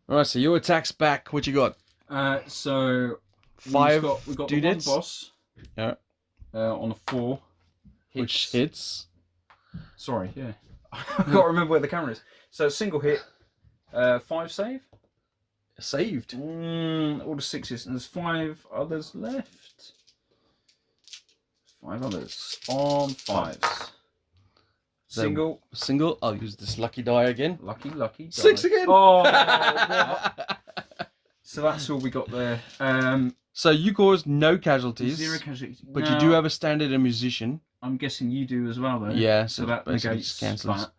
Alright, so your attack's back. What you got? So 5 we've got dudettes. the one boss. Yeah. On a 4. Which hits. Sorry, yeah. I can't remember where the camera is. So single hit, 5 save. Saved. All the 6s, and there's 5 others left. 5 others on 5s. Single. Single. I'll use this lucky die again. Lucky. 6 again. Oh, what? So that's all we got there. So you caused no casualties. 0 casualties. But you do have a standard and musician. I'm guessing you do as well, though. Yeah. So that negates cancels. that.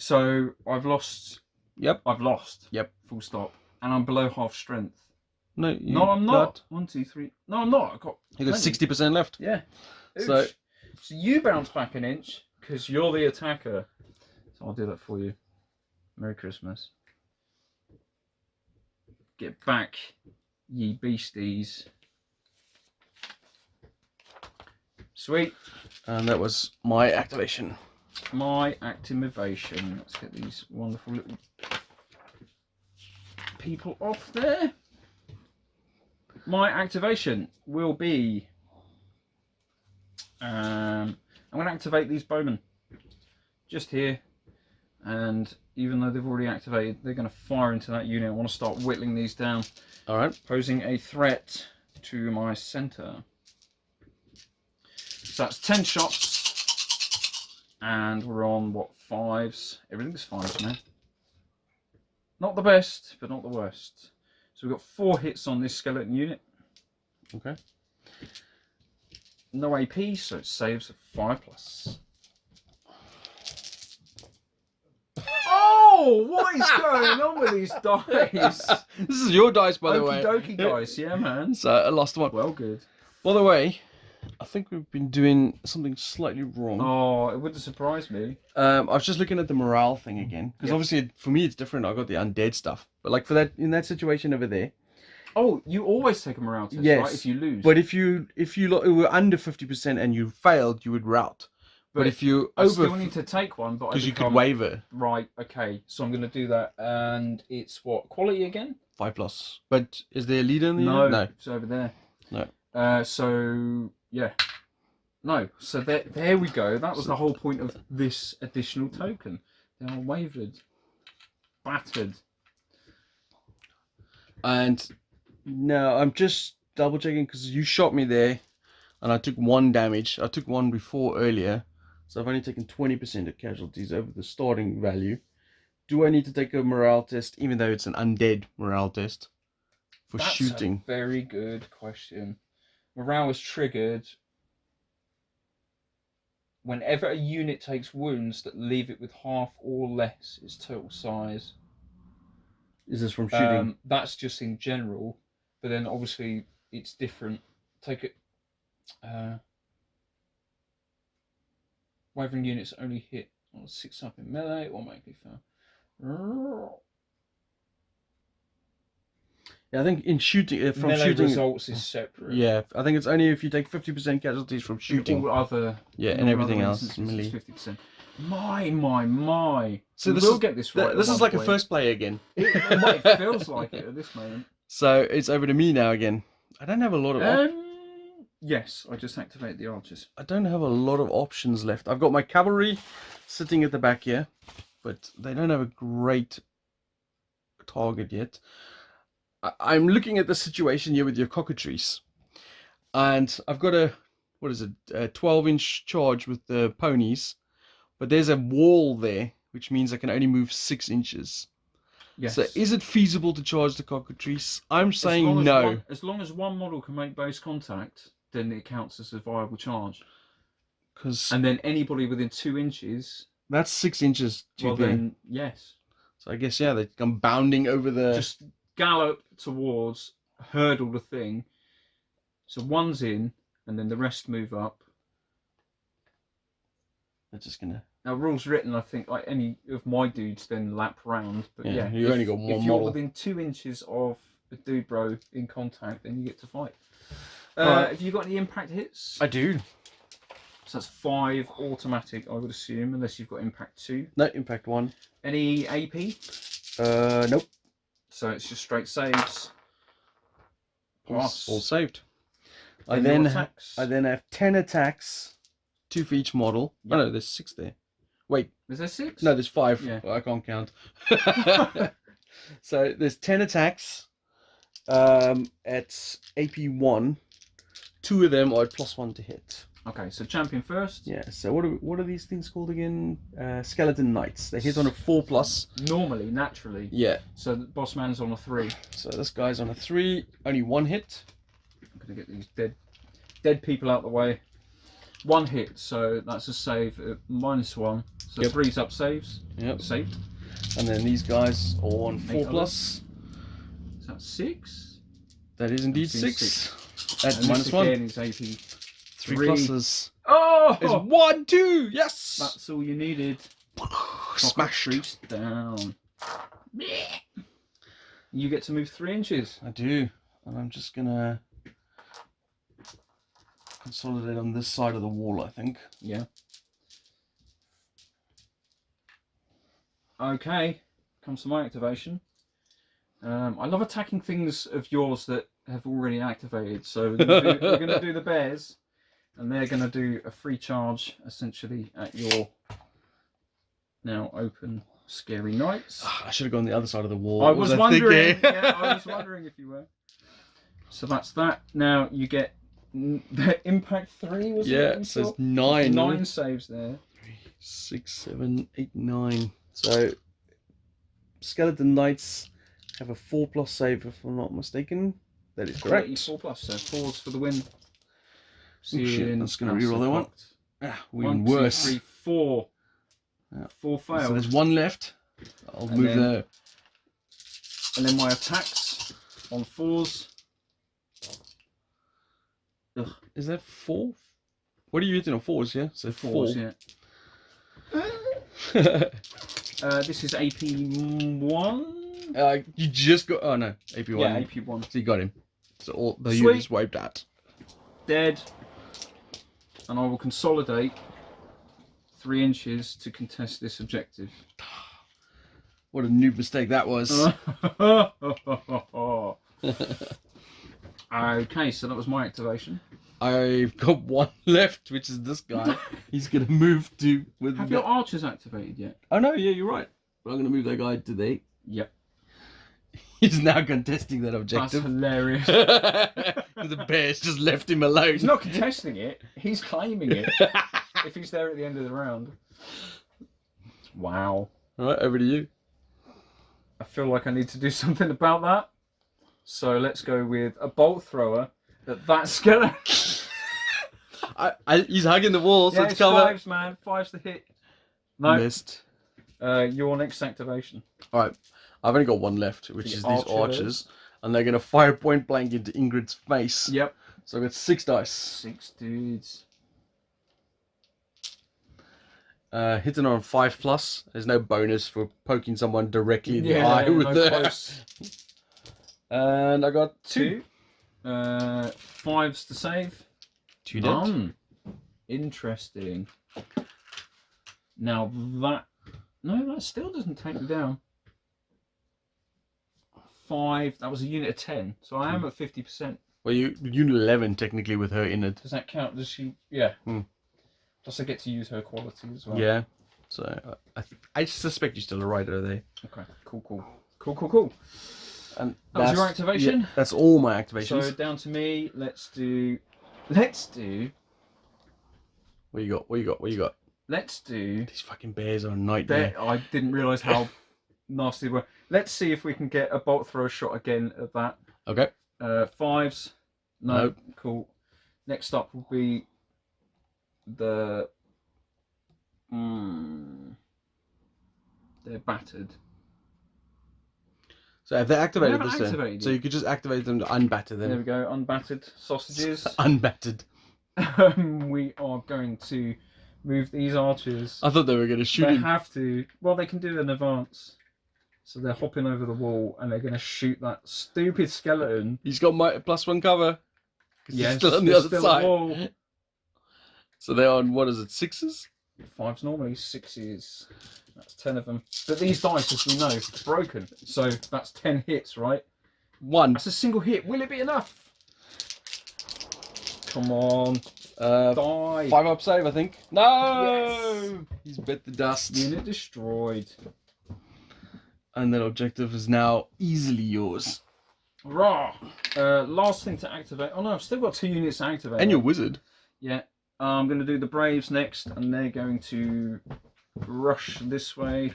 So I've lost. Yep. I've lost. Yep. Full stop. And I'm below half strength. No, I'm not. 1, 2, 3. No, I'm not. You got 60% left. Yeah. So you bounce back an inch because you're the attacker. So I'll do that for you. Merry Christmas. Get back, ye beasties. Sweet. And that was my activation. my activation. Let's get these wonderful little people off there. My activation will be. I'm going to activate these bowmen just here, and even though they've already activated, they're going to fire into that unit. I want to start whittling these down. All right. Posing a threat to my centre. So that's 10 shots, and we're on what, 5s? Everything's 5s now. Not the best, but not the worst. So we've got 4 hits on this skeleton unit. Okay. No AP, so it saves at 5+. Oh, what is going on with these dice? This is your dice, by the way. Okie dokie dice, yeah, man. So I lost one. Well, good. By the way, I think we've been doing something slightly wrong. Oh, it wouldn't surprise me. I was just looking at the morale thing again, because obviously for me it's different. I got the undead stuff, but like for that in that situation over there. Oh, you always take a morale test, Yes, right? If you lose. But if you were under 50% and you failed, you would rout. But if you I over, still need to take one, but because you could waver. Right. Okay. So I'm going to do that, and it's what, quality again? 5+. But is there a leader in the No, unit? No, it's over there. no. So yeah, no. So there we go. That was the whole point of this additional token. They are wavered, battered. And no, I'm just double checking because you shot me there, and I took 1 damage. I took 1 before earlier, so I've only taken 20% of casualties over the starting value. Do I need to take a morale test, even though it's an undead morale test, for shooting? That's a very good question. Morale is triggered whenever a unit takes wounds that leave it with half or less its total size. Is this from shooting? That's just in general, but then obviously it's different. Take it. Wavering units only hit on 6 up in melee or make me fail. Yeah, I think in shooting, from melee shooting results is separate. Yeah, I think it's only if you take 50% casualties from shooting. All other, and everything else. Melee. 50%. My. So we this will is, get this right. This is like a first player again. It feels like it at this moment. So it's over to me now again. I don't have a lot of yes, I just activate the archers. I don't have a lot of options left. I've got my cavalry sitting at the back here, but they don't have a great target yet. I'm looking at the situation here with your cockatrice, and I've got a 12-inch charge with the ponies, but there's a wall there, which means I can only move 6 inches. Yes. So is it feasible to charge the cockatrice? I'm saying no. As long as one model can make base contact, then it counts as a viable charge. And then anybody within 2 inches. That's 6 inches. Well then, yes. So I guess they come bounding over the. Just gallop towards, hurdle the thing. So one's in, and then the rest move up. They're just gonna. Now, rules written, I think, like any of my dudes then lap round. But yeah, you only got one if you're model. within 2 inches of a dude bro in contact, then you get to fight. Right. Have you got any impact hits? I do. So that's 5 automatic, I would assume, unless you've got impact 2. No, impact 1. Any AP? Nope. So it's just straight saves. Pass. All saved. I Then then have 10 attacks, 2 for each model. Yep. Oh no, there's 6 there. Wait. Is there 6? No, there's 5. Yeah. Well, I can't count. So there's 10 attacks at AP 1. 2 of them are at +1 to hit. Okay, so champion first. Yeah. So what are these things called again? Skeleton knights. They hit on a 4+. Normally, naturally. Yeah. So the boss man's on a 3. So this guy's on a 3. Only 1 hit. I'm gonna get these dead people out the way. 1 hit, so that's a save at -1. So 3's up saves. Yep. Saved. And then these guys are on 4+. Is that 6? That is indeed 6. At and -1. Again is AP 3 pluses. Oh! It's 1, 2. Yes. That's all you needed. Smashed. Down. You get to move 3 inches. I do, and I'm just gonna consolidate on this side of the wall, I think. Yeah. Okay, comes to my activation. I love attacking things of yours that have already activated. So we're gonna do the bears, and they're gonna do a free charge essentially at your now open scary knights. I should have gone the other side of the wall. I was wondering. thinking? Yeah, I was wondering if you were. So that's that. Now you get the impact 3. Was it? Yeah, it says 9. 9 saves there. 3, 6, 7, 8, 9. So skeleton knights have a 4+ save, if I'm not mistaken. That is correct. 4+, so 4s for the win. Oh, shit, that's going to reroll that one. Even 1, 2, worse. 3, 4. Yeah. 4 failed. So there's 1 left. I'll move then, there. And then my attacks on 4s. Ugh. Is that 4? What are you hitting on 4s? Yeah, so 4s, 4. Yeah. This is AP 1. You just got. Oh no, AP1. Yeah, AP 1. So you got him. So all the Sweet. units wiped out. Dead. And I will consolidate 3 inches to contest this objective. What a noob mistake that was. Okay, so that was my activation. I've got 1 left, which is this guy. He's gonna move to with. Have your archers activated yet? Oh no, yeah, you're right. But I'm gonna move that guy to the. Yep. He's now contesting that That's objective. hilarious. The bears just left him alone. He's not contesting it, he's claiming it. If he's there at the end of the round. Wow. Alright, over to you. I feel like I need to do something about that. So let's go with a bolt thrower at that skeleton. He's hugging the wall, so Yeah, it's cover. 5s, man. 5's the hit. No. Missed. Your next activation. Alright, I've only got 1 left, which The is these archers. And they're gonna fire point blank into Ingrid's face. Yep. So I've got 6 dice. 6 dudes. Hitting on 5+. There's no bonus for poking someone directly in the eye with the. close. And I got 2. 5's to save. 2 dead. Interesting. Now that still doesn't take me down. 5. That was a unit of 10, so I am at 50%. Well, unit 11 technically with her in it. Does that count? Does she? Yeah. Hmm. Does I get to use her quality as well? Yeah. So I suspect you're still a rider there. Okay. Cool. And That was your activation? Yeah, that's all my activations. So down to me. Let's do. What you got? Let's do. These fucking bears are a nightmare. I didn't realise how nasty they were. Let's see if we can get a bolt thrower shot again at that. Okay. 5s. No. Nope. Cool. Next up will be the. They're battered. So if they're activated They this haven't turn, activated so yet. you could just activate them to unbatter them. There we go. Unbattered sausages. Unbattered. We are going to move these archers. I thought they were going to shoot They him. have to. Well, they can do an advance. So they're hopping over the wall and they're going to shoot that stupid skeleton. He's got my +1 cover. Yeah, he's still on the they're other still side. at wall. So they're on, what is it, 6s? 5's normally, 6's. That's 10 of them. But these dice, as we know, are broken. So that's 10 hits, right? 1. That's a single hit. Will it be enough? Come on. Die. 5 up save, I think. No! Yes. He's bit the dust. Unit destroyed. And that objective is now easily yours. Rah! Last thing to activate. Oh no, I've still got 2 units to activate. And your wizard. Yeah. I'm going to do the Braves next, and they're going to rush this way.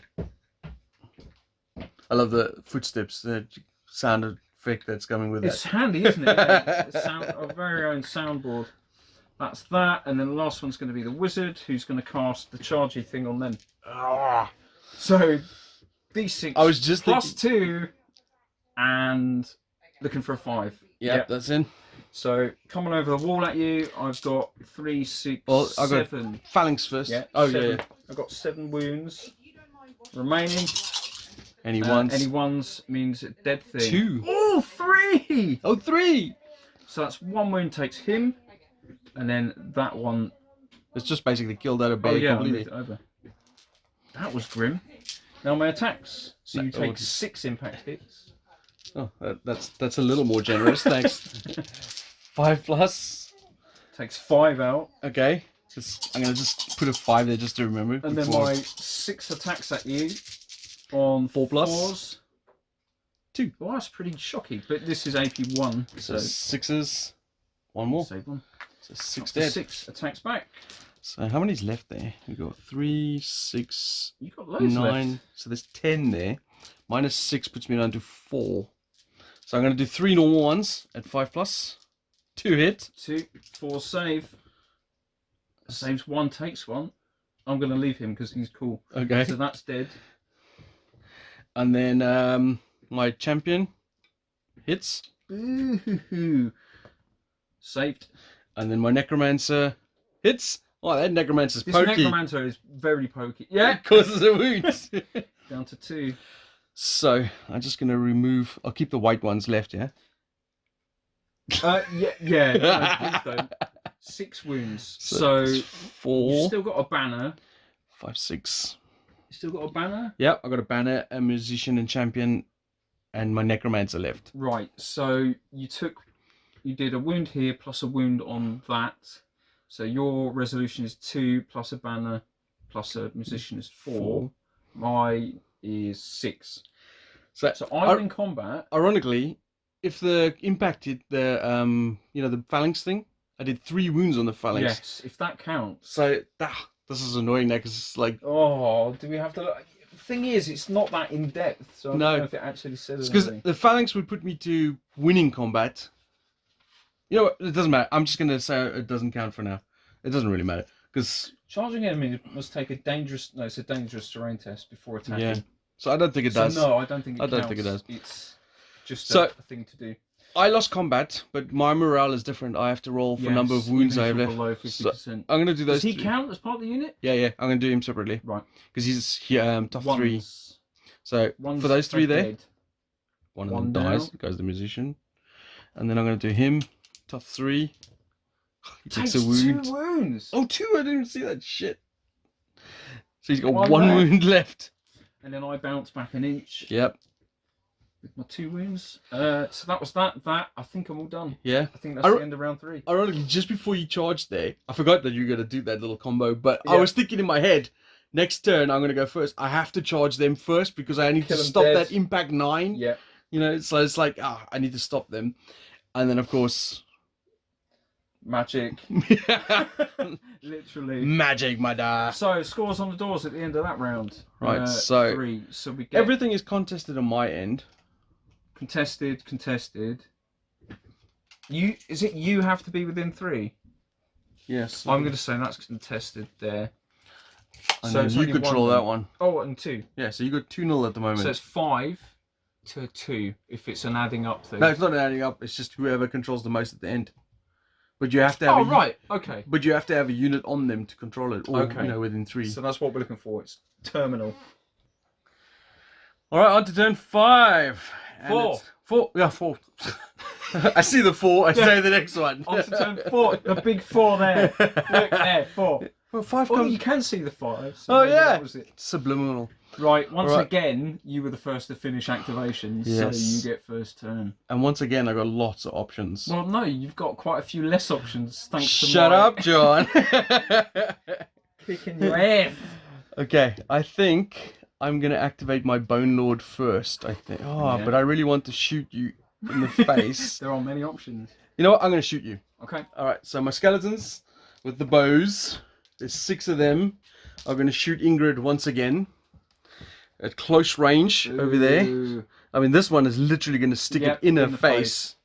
I love the footsteps, the sound effect that's coming with It's that. handy, isn't it? Yeah, it's our very own soundboard. That's that, and then the last one's going to be the wizard, who's going to cast the chargey thing on them. So, D6 I was just plus 2, and looking for a 5. Yep, that's in. So, coming over the wall at you, I've got 3, 6, Well, I've got 7. Phalanx first. Yeah, Oh, 7. yeah. I've got 7 wounds remaining. Any ones? Any ones means a dead thing. 2. Oh, 3! Oh, 3! So that's 1 wound takes him, and then that one. It's just basically killed out a bear Oh yeah, I completely. moved it over. That was grim. Now my attacks. So you No, take 6 impact hits. Oh, that's a little more generous. Thanks. 5 plus. Takes 5 out. Okay. I'm gonna just put a 5 there just to remember. And then my 6 attacks at you on 4 plus. 4s. 2. Well, that's pretty shocking. But this is AP 1. So 6s. 1 more. Save 1. So 6 Up to dead. 6 attacks back. So how many's left there? We've got 3, 6, You've got loads 9. left. So there's 10 there. Minus 6 puts me down to 4. So I'm going to do 3 normal ones at 5 plus. 2 hit. 2, 4 save. Saves 1, takes 1. I'm going to leave him because he's cool. Okay. So that's dead. And then my champion hits. Boo-hoo-hoo. Saved. And then my necromancer hits. Oh, that necromancer's This pokey. necromancer is very pokey. Yeah. It causes a wound. Down to 2. So I'm just going to remove. I'll keep the white ones left, yeah? Yeah. No, please don't. 6 wounds. So it's you've 4, still got a banner. 5, 6. You still got a banner? Yep, I got a banner, a musician and champion, and my necromancer left. Right. So you did a wound here plus a wound on that. So your resolution is 2 plus a banner plus a musician is 4. My is 6. So I'm in combat. Ironically, if the impact hit the the phalanx thing, I did 3 wounds on the phalanx. Yes, if that counts. So this is annoying now because it's like. Oh, do we have to? The thing is, it's not that in depth, so I don't know if it actually says because anything. the phalanx would put me to winning combat. You know what? It doesn't matter. I'm just gonna say it doesn't count for now. It doesn't really matter because Charging enemy must take a dangerous. No, it's a dangerous terrain test before attacking. Yeah. So I don't think it does. No, I don't think it I don't counts. think it does. It's just So- a thing to do. I lost combat, but my morale is different. I have to roll for number of wounds I have left. Below So 50%. I'm gonna do those. Does he 3. count as part of the unit? Yeah. I'm gonna do him separately Right. because he's top 3. One's- So one's for those 3 there, dead. one of One them dies. down. Goes the musician, and then I'm gonna do him top 3. He takes Takes a wound. 2 wounds. Oh, 2! I didn't even see that shit. So he's got One 1 left. wound left. And then I bounce back an inch Yep. with my 2 wounds. So that was that. I think I'm all done. Yeah. I think that's the end of round 3. Ironically, just before you charged there, I forgot that you were gonna do that little combo. But I Yeah. was thinking in my head, next turn I'm gonna go first. I have to charge them first because I need Kill to 'em stop dead. that impact 9. Yeah. You know, so it's like I need to stop them, and then of course, Magic. Literally. magic, my da. So scores on the doors at the end of that round. Right, so 3. So we get everything is contested on my end. contested. You have to be within 3? Yes. I'm going to say that's contested there. And so then it's you only control one that one. Oh, and 2. Yeah. So you got 2-0 at the moment. So it's 5 to 2 if it's an adding up thing. No, it's not an adding up. It's just whoever controls the most at the end. But you have to have. Oh, right. Okay. But you have to have a unit on them to control it. Or, Okay. within 3. So that's what we're looking for. It's terminal. All right, on to turn 5. And 4. it's 4. Yeah, 4. I see the 4. I say the next one. On to turn 4. The big 4 there. Look there. 4. Well, 5 Oh, comes. you can see the 5. So Oh maybe yeah. that was it. Subliminal. Right. Once Right. again, you were the first to finish activations, Yes. so you get first turn. And once again, I got lots of options. Well, no, you've got quite a few less options. Thanks Shut to my up, John. kicking your ass. Okay, I think I'm gonna activate my Bone Lord first. I think. Oh, Yeah. but I really want to shoot you in the face. There are many options. You know what? I'm gonna shoot you. Okay. All right. So my skeletons with the bows. There's 6 of them. I'm gonna shoot Ingrid once again at close range over there. Ooh. I mean, this one is literally gonna stick Yep, it in her in the face.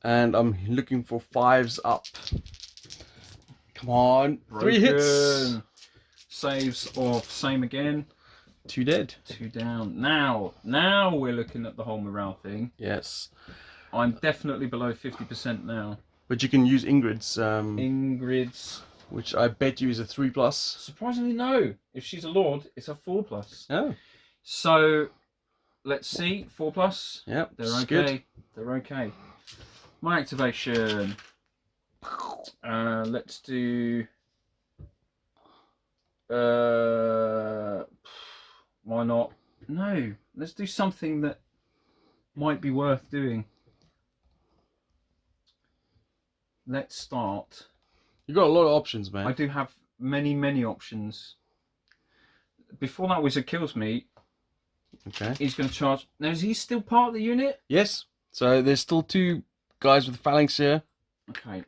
And I'm looking for 5s up. Come on, 3 hits. Broken. Saves of same again. 2 dead. 2 down. Now we're looking at the whole morale thing. Yes. I'm definitely below 50% now. But you can use Ingrid's, Ingrid's. which I bet you is a 3+. Surprisingly, no. If she's a lord, it's a 4+. Oh. So, let's see. 4+. Yep. They're it's okay. good. They're okay. My activation. Let's do. Why not? No, let's do something that might be worth doing. Let's start. You got a lot of options, man. I do have many options. Before that wizard kills me, Okay. he's going to charge. Now, is he still part of the unit? Yes. So there's still 2 guys with phalanx here. Okay.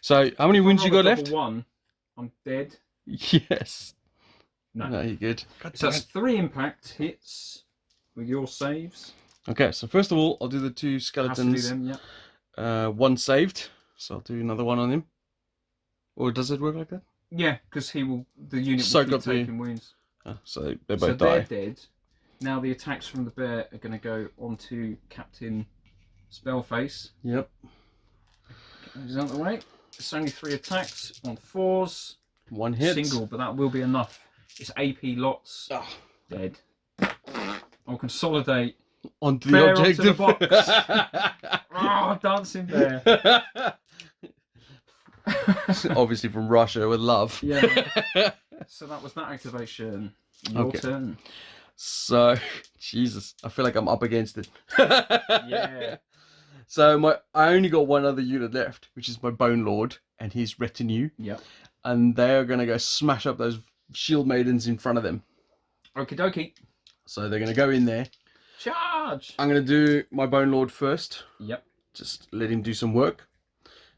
So how many wounds you got left? 1, I'm dead. Yes. No. No, you're good. So that's 3 impact hits with your saves. Okay, so first of all, I'll do the 2 Have to do skeletons. them, yeah. 1 saved, so I'll do another one on him. Or does it work like that? Yeah, because the unit will Soak keep up the- taking wounds. So they So both they're die. dead. Now the attacks from the bear are going to go onto Captain Spellface. Yep. He's out of the way. It's only 3 attacks on 4s. 1 hit. Single, but that will be enough. It's AP lots. Oh. Dead. I'll consolidate. Onto the Bear onto objective. the box. Dancing bear. Obviously from Russia with love. Yeah. So that was that activation. Your turn. So, Jesus, I feel like I'm up against it. Yeah. So I only got 1 other unit left, which is my Bone Lord and his retinue. Yep. And they're going to go smash up those shield maidens in front of them. Okie dokie. So they're going to go in there. Charge. I'm going to do my Bone Lord first. Yep. Just let him do some work.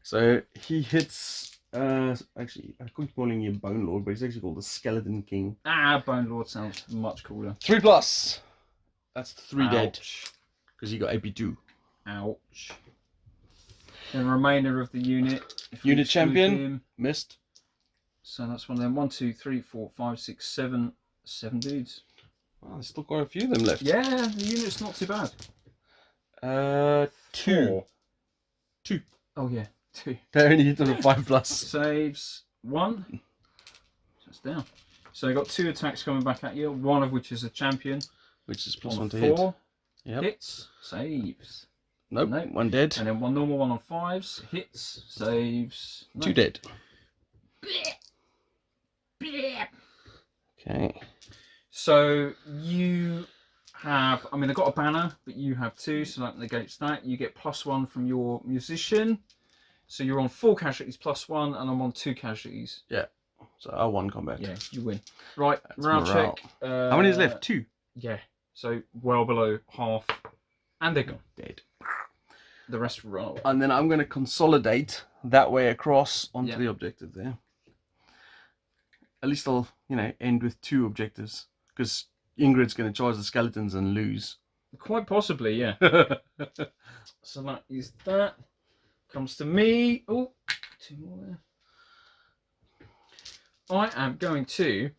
So he hits... actually, I keep calling him Bone Lord, but he's actually called the Skeleton King. Bone Lord sounds much cooler. 3+. That's 3 dead. Ouch. Because he got AP2. Ouch. Then remainder of the unit. If we Unit exclude champion. him, Missed. so that's one of them. 1, 2, 3, 4, 5, 6, 7. 7 dudes. Well, there's still quite a few of them left. Yeah, the unit's not too bad. 2. 4. 2. Oh yeah, 2. They only hit on a 5+. Saves 1. So it's down. So I got 2 attacks coming back at you. One of which is a champion. Which is On +1 to 4. hit. Yep. Hits. Saves. Nope. Nope. 1 dead. And then 1 normal one on 5s. Hits. Saves. No. 2 dead. Okay. So you have, I mean, they've got a banner, but you have 2, so that negates that. You get +1 from your musician. So you're on 4 casualties +1, and I'm on 2 casualties. Yeah. So I won combat. Yeah, you win. Right, That's round morale. check. How many is left? 2. Yeah, so well below half. And they're gone. Dead. The rest will run away. And then I'm going to consolidate that way across onto Yeah. the objective there. At least I'll, end with 2 objectives. Because Ingrid's going to charge the skeletons and lose. Quite possibly, yeah. So that is that. Comes to me. Oh, 2 more there. I am going to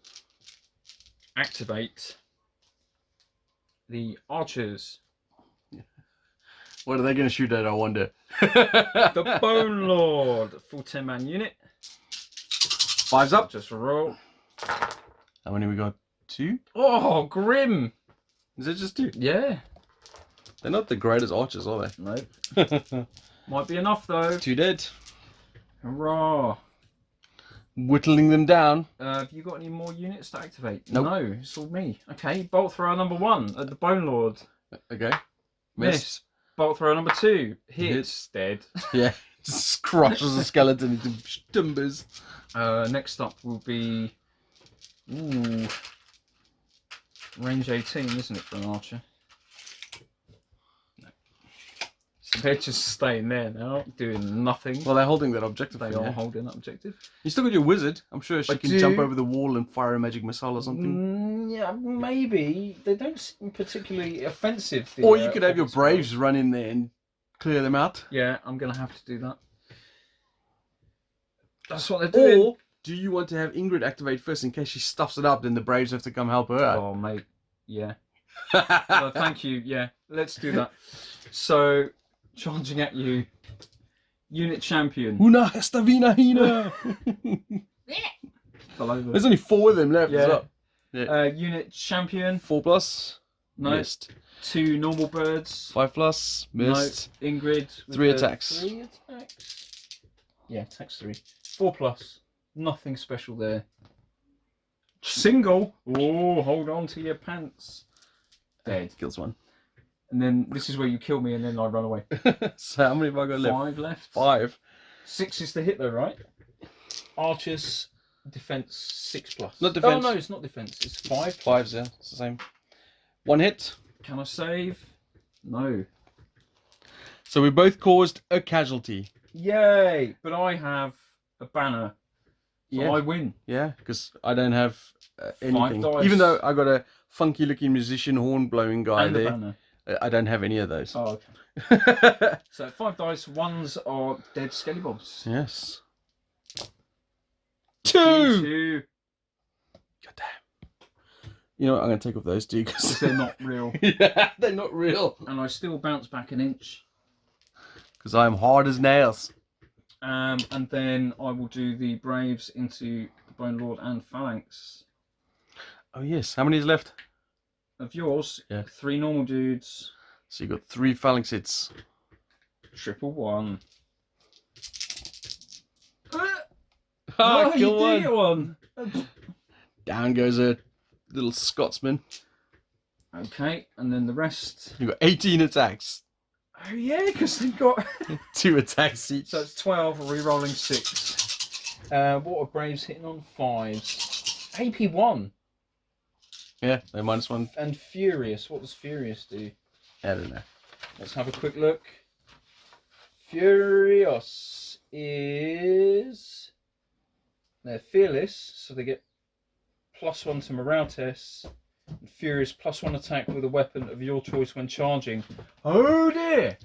activate the archers. What are they going to shoot at, I wonder? The Bone Lord. Full 10-man unit. 5's up. Just roll. How many we got? 2? Oh, grim. Is it just 2? Yeah. They're not the greatest archers, are No. they? Might be enough, though. 2 dead. Hurrah. Whittling them down. Have you got any more units to activate? Nope. No, it's all me. Okay, bolt thrower number 1 at the Bone Lord. Okay. Miss. Bolt thrower number 2. Hits. Hits. Dead. Yeah. Just crushes the skeleton into timbers. Next up will be... Ooh. Range 18, isn't it, for an archer? No. So they're just staying there now, doing nothing. Well, they're holding that objective. They thing, are yeah. holding that objective. You still got your wizard. I'm sure she I can do. jump over the wall and fire a magic missile or something. Yeah, maybe. They don't seem particularly offensive. Or you could have your braves run in there and clear them out. Yeah, I'm going to have to do that. That's what they're doing. Or do you want to have Ingrid activate first in case she stuffs it up, then the braves have to come help her out? Oh, mate. Yeah. Thank you. Yeah, let's do that. So, charging at you. Unit champion. Una Hestavina Hina! Fell over. There's only 4 of them left. Yeah. Yeah. Unit champion. 4+. No. Missed. 2 normal birds. 5+. Missed. No. Ingrid. with 3 the attacks. 3 attacks? Yeah, attacks 3. 4+. Nothing special there. Single. Oh, hold on to your pants. Dead. Kills one. And then this is where you kill me and then I run away. So how many have I got left? 5 left. 5. 6 is the hit though, right? Archers, defense 6+. Not defense. Oh no, it's not defense. It's 5. 5's, yeah. It's the same. 1 hit. Can I save? No. So we both caused a casualty. Yay! But I have a banner. So Yeah. I win. Yeah, because I don't have anything. dice. Even though I got a funky looking musician horn blowing guy And the there. banner. I don't have any of those. Oh, okay. So 5 dice. 1s are dead skellybobs. Yes. 2! 2. God damn. You know what? I'm going to take off those 2 because They're not real. yeah, they're not real. And I still bounce back an inch. Because I'm hard as nails. And then I will do the Braves into the Bone Lord and Phalanx. Oh yes. How many is left? Of yours, Yeah. 3 normal dudes. So you got 3 phalanx hits. 111. Ah, Oh, kill you one. did get one. Down goes a little Scotsman. Okay, and then the rest. You got 18 attacks. Oh yeah, because they've got 2 attacks each. so it's 12, re-rolling 6. What are Braves hitting on? 5s. AP 1 Yeah, they're -1. and Furious. What does Furious do? I don't know. Let's have a quick look. Furious is they're fearless, so they get +1 to morale tests. And Furious +1 attack with a weapon of your choice when charging. Oh dear!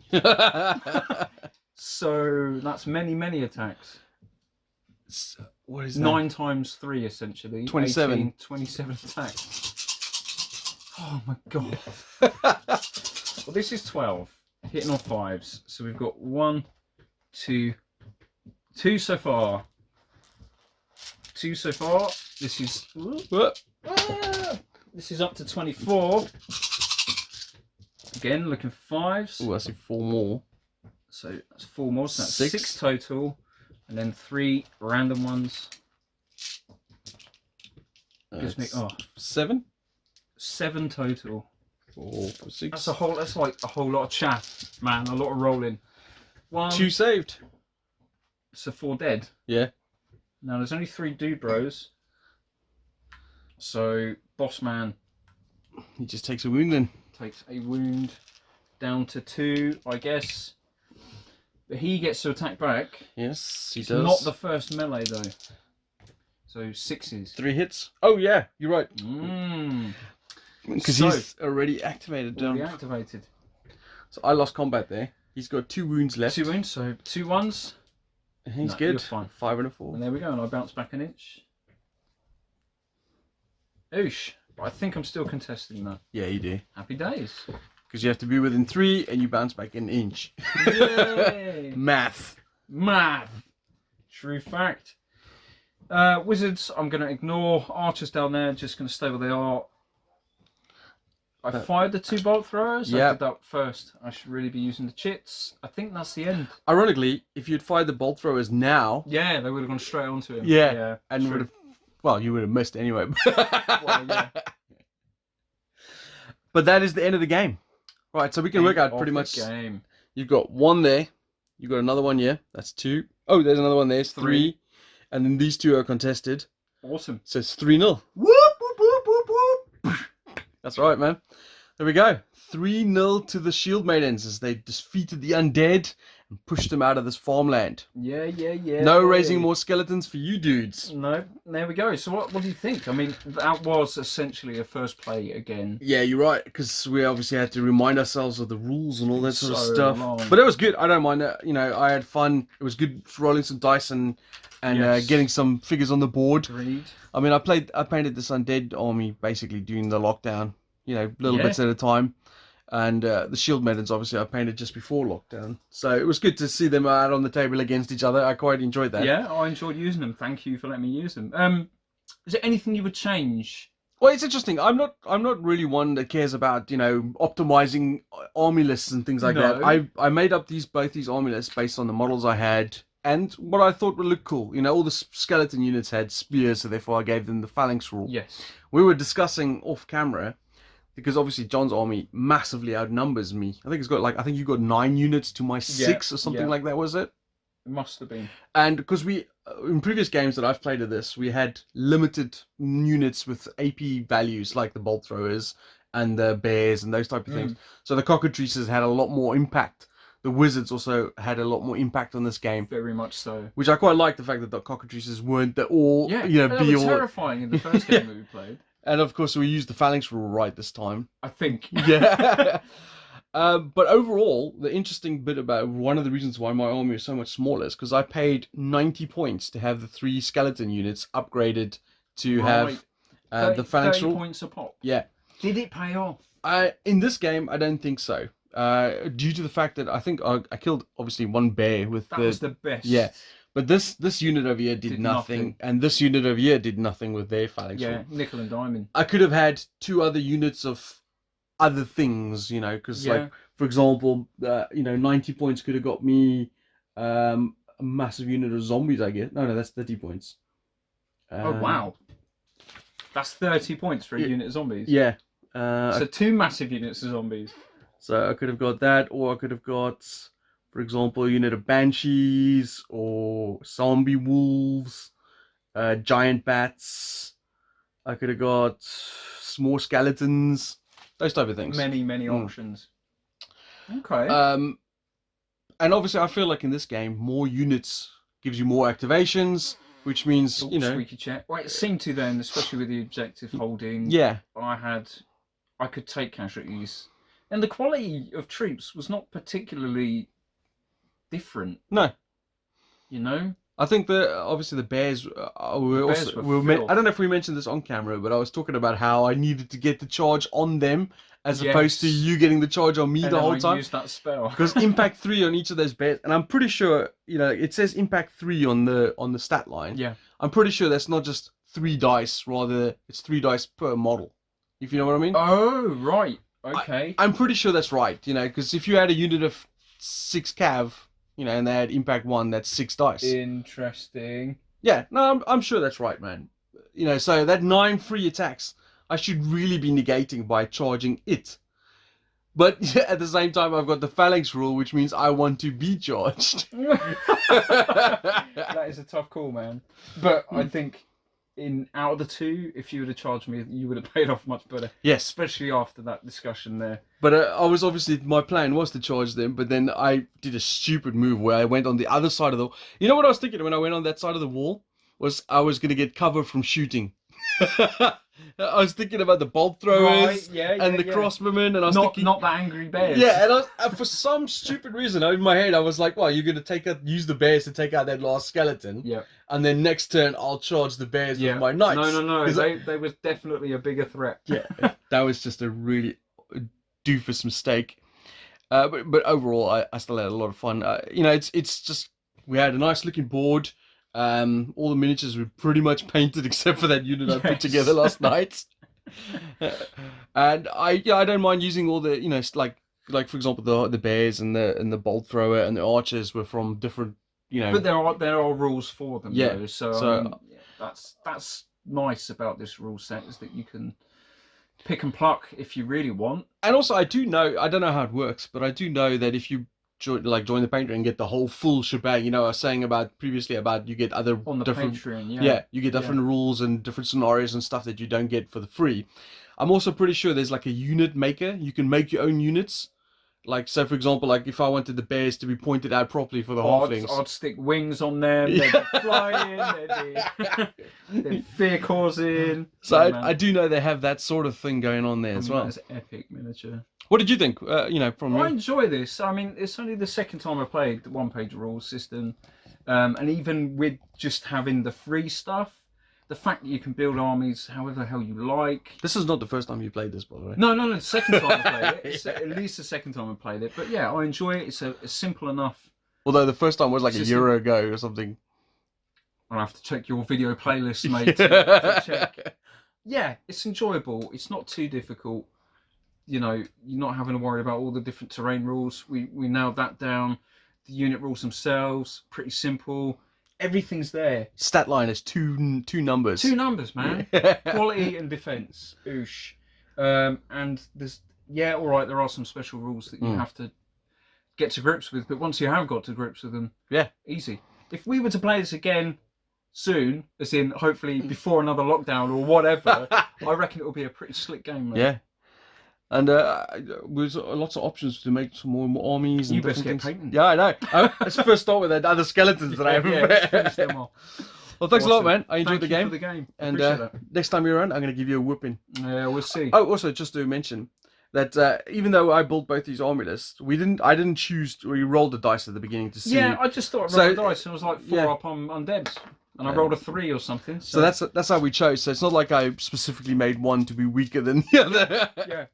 So that's many attacks. So, what is that? 9 times 3 essentially. 27. 18, 27 attacks. Oh my god. Well, this is 12. Hitting on 5s. So we've got 1, 2 so far. 2 so far. This is this is up to 24. Again, looking for 5s. Oh, I see 4 more. So that's 4 more. So that's 6. 6 total. And then 3 random ones. Gives me 7. 7 total. 4, 6. That's like a whole lot of chaff, man. A lot of rolling. 1. 2 saved. So 4 dead. Yeah. Now there's only 3 dude bros. So boss man He just takes a wound then. takes a wound down to 2, I guess. But he gets to attack back. Yes, he It's does. not the first melee though. So 6s. 3 hits. Oh yeah, you're right. Because So- he's already activated. Already activated. So I lost combat there. He's got 2 wounds left. 2 wounds, so 2 1s. He's No, good. you're fine. 5 and a 4. And there we go, and I bounce back an inch. Oosh. But I think I'm still contesting that. Yeah, you do. Happy days. Because you have to be within 3 and you bounce back an inch. Yay! Math. Math. True fact. Wizards, I'm going to ignore. Archers down there, just going to stay where they are. I fired the 2 bolt throwers. Yeah. I did that first. I should really be using the chits. I think that's the end. Ironically, if you'd fired the bolt throwers now, Yeah, they would have gone straight onto him. Yeah, and true. would have, well, you would have missed anyway. Well, yeah. But that is the end of the game. Right, so we can work End out pretty of much. the game. You've got 1 there. You've got another one, yeah. That's 2. Oh, there's another one there. It's 3. And then these 2 are contested. Awesome. So it's 3-0. Whoop, whoop, whoop, whoop, whoop. That's right, man. There we go. 3-0 to the Shieldmaidens as they defeated the undead and pushed them out of this farmland. Yeah. No raising more skeletons for you dudes. No, there we go. So what do you think? I mean, that was essentially a first play again. Yeah, you're right, because we obviously had to remind ourselves of the rules and all that sort of So stuff. long. But it was good. I don't mind that. You know, I had fun. It was good rolling some dice and Yes. getting some figures on the board. Agreed. I mean, I painted this undead army basically during the lockdown. You know, little Yeah. bits at a time. And the shield maidens, obviously, I painted just before lockdown. So it was good to see them out on the table against each other. I quite enjoyed that. Yeah, I enjoyed using them. Thank you for letting me use them. Is there anything you would change? Well, it's interesting. I'm not really one that cares about, you know, optimizing army lists and things like No. that. I made up both these army lists based on the models I had And what I thought would look cool, you know, all the skeleton units had spears, so therefore I gave them the phalanx rule. Yes. We were discussing off camera, because obviously John's army massively outnumbers me. I think I think you got 9 units to my 6 or something like that, was it? It must have been. And because in previous games that I've played of this, we had limited units with AP values, like the bolt throwers and the bears and those type of things. So the cockatrices had a lot more impact. The wizards also had a lot more impact on this game. Very much so. Which I quite like, the fact that the cockatrices weren't the all, they were terrifying in the first game that we played. And of course, we used the phalanx rule right this time. I think. Yeah. But overall, the interesting bit about one of the reasons why my army is so much smaller is because I paid 90 points to have the 3 skeleton units upgraded to have the phalanx 30 rule. points a pop. Yeah. Did it pay off? In this game, I don't think so. Due to the fact that I think I killed obviously 1 bear with that was the best. Yeah. But this unit over here did nothing, and this unit over here did nothing with their phalanx rule. Yeah, nickel and diamond. I could have had 2 other units of other things, you know, because like, for example, 90 points could have got me a massive unit of zombies, I guess. No, that's 30 points. Oh, wow. That's 30 points for a unit of zombies. Yeah. So 2 massive units of zombies. So I could have got that, or I could have got, for example, a unit of banshees, or zombie wolves, giant bats. I could have got small skeletons, those type of things. Many options. Okay. And obviously, I feel like in this game, more units gives you more activations, which means, squeaky check. Well, it seemed to then, especially with the objective holding. Yeah. I could take casualties. And the quality of troops was not particularly different. No. You know? I think obviously the bears I don't know if we mentioned this on camera, but I was talking about how I needed to get the charge on them as opposed to you getting the charge on me the whole time. Use that spell. Because impact 3 on each of those bears, and I'm pretty sure, it says impact 3 on the stat line. Yeah. I'm pretty sure that's not just 3 dice, rather it's 3 dice per model. If you know what I mean? Oh, right. Okay. I'm pretty sure that's right, because if you had a unit of 6 cav, and they had impact 1, that's 6 dice. Interesting. Yeah, no, I'm sure that's right, man. So that 9 free attacks, I should really be negating by charging it. But at the same time, I've got the phalanx rule, which means I want to be charged. That is a tough call, man. But I think out of the 2, if you would have charged me, you would have paid off much better. Yes. Especially after that discussion there. But my plan was to charge them, but then I did a stupid move where I went on the other side of the... You know what I was thinking when I went on that side of the wall? I was going to get cover from shooting. I was thinking about the bolt throwers and the crossbowmen, and I was thinking... Not the angry bears. Yeah, and for some stupid reason, in my head, I was like, well, you're going to use the bears to take out that last skeleton. Yeah. And then next turn, I'll charge the bears with my knights. No. They was definitely a bigger threat. Yeah, that was just a really doofus mistake. But overall, I still had a lot of fun. It's just, we had a nice looking board. All the miniatures were pretty much painted except for that unit I put together last night. And I don't mind using all the, like for example the bears and the bolt thrower and the archers were from different, But there are rules for them. Yeah. Though, so that's nice about this rule set, is that you can pick and pluck if you really want. And also I don't know how it works, but I do know that if you join the painter and get the whole full shebang, I was saying previously about you get other on the different Patreon, you get different rules and different scenarios and stuff that you don't get for the free. I'm also pretty sure there's like a unit maker. You can make your own units. Like, so for example, like if I wanted the bears to be pointed out properly for the halflings, I'd stick wings on them. They'd be flying. They'd be fear causing. So I do know they have that sort of thing going on there as well. That's epic miniature. What did you think? I enjoy this. I mean, it's only the second time I played the one-page rules system, and even with just having the free stuff, the fact that you can build armies however the hell you like. This is not the first time you played this, by the way. No, the second time I played it. It's at least the second time I played it. But yeah, I enjoy it. It's simple enough. Although the first time was like a year ago or something. I'll have to check your video playlist, mate, to check. Yeah, it's enjoyable. It's not too difficult. You're not having to worry about all the different terrain rules. We nailed that down. the unit rules themselves, pretty simple. Everything's there. Stat line is two numbers. Two numbers, man. Quality and defense. Oosh. And there's all right. There are some special rules that you have to get to grips with, but once you have got to grips with them, easy. If we were to play this again soon, as in hopefully before another lockdown or whatever, I reckon it will be a pretty slick game, mate. Yeah. And there's lots of options to make some more armies and you best different get things. painting. Yeah, I know. Let's first start with the other skeletons that I haven't let's finish them off. Well, thanks a lot, Awesome. man. I enjoyed Thank the you game. for the game. And Appreciate it. next time you're around, I'm going to give you a whooping. Yeah, we'll see. Oh, also, just to mention that even though I built both these army lists, I didn't choose. We rolled the dice at the beginning to see. Yeah, I just thought I rolled the dice and I was like 4 up on undead. And I rolled a 3 or something. So that's how we chose. So it's not like I specifically made one to be weaker than the other. Yeah.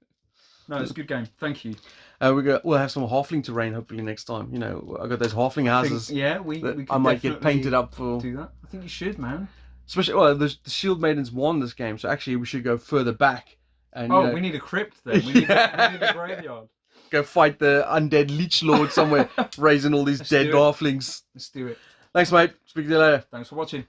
No, it's a good game. Thank you. We'll have some halfling terrain hopefully next time. You know, I got those halfling houses. We could I might get painted up for. Do that. I think you should, man. Especially, the shield maidens won this game, so actually we should go further back. And we need a crypt then. We need a graveyard. Go fight the undead leech lord somewhere, raising all these dead halflings. Let's do it. Thanks, mate. Speak to you later. Thanks for watching.